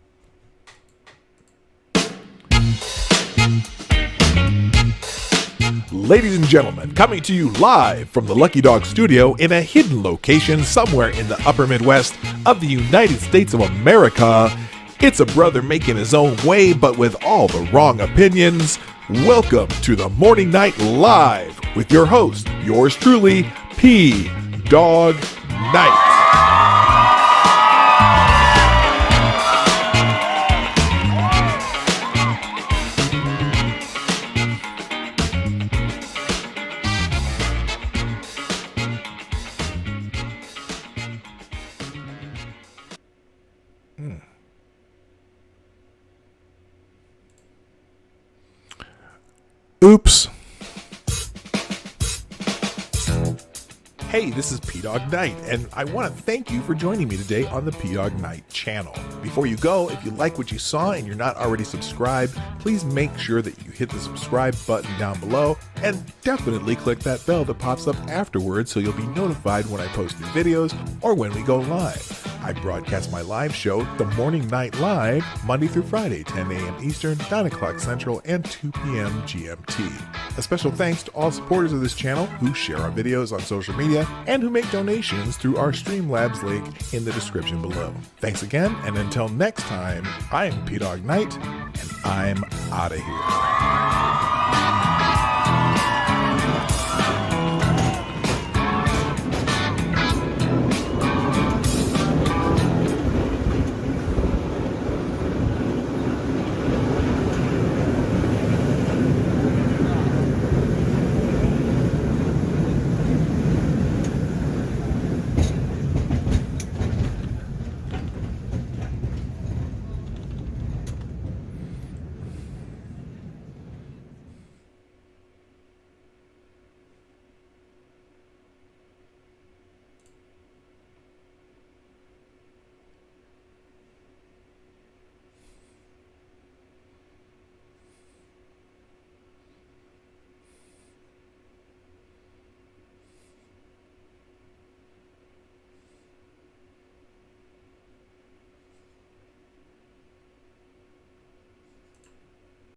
Ladies and gentlemen, coming to you live from the Lucky Dog Studio in a hidden location somewhere in the upper Midwest of the United States of America, it's a brother making his own way, but with all the wrong opinions. Welcome to the Morning Night Live with your host, yours truly, P Dog Knight. Oops. Hey, this is P-Dog Knight, and I want to thank you for joining me today on the P-Dog Knight channel. Before you go, if you like what you saw and you're not already subscribed, please make sure that you hit the subscribe button down below, and definitely click that bell that pops up afterwards so you'll be notified when I post new videos or when we go live. I broadcast my live show, The Morning Night Live, Monday through Friday, 10 a.m. Eastern, 9 o'clock Central, and 2 p.m. GMT. A special thanks to all supporters of this channel who share our videos on social media and who make donations through our Streamlabs link in the description below. Thanks again, and until next time, I'm P-Dog Knight, and I'm out of here.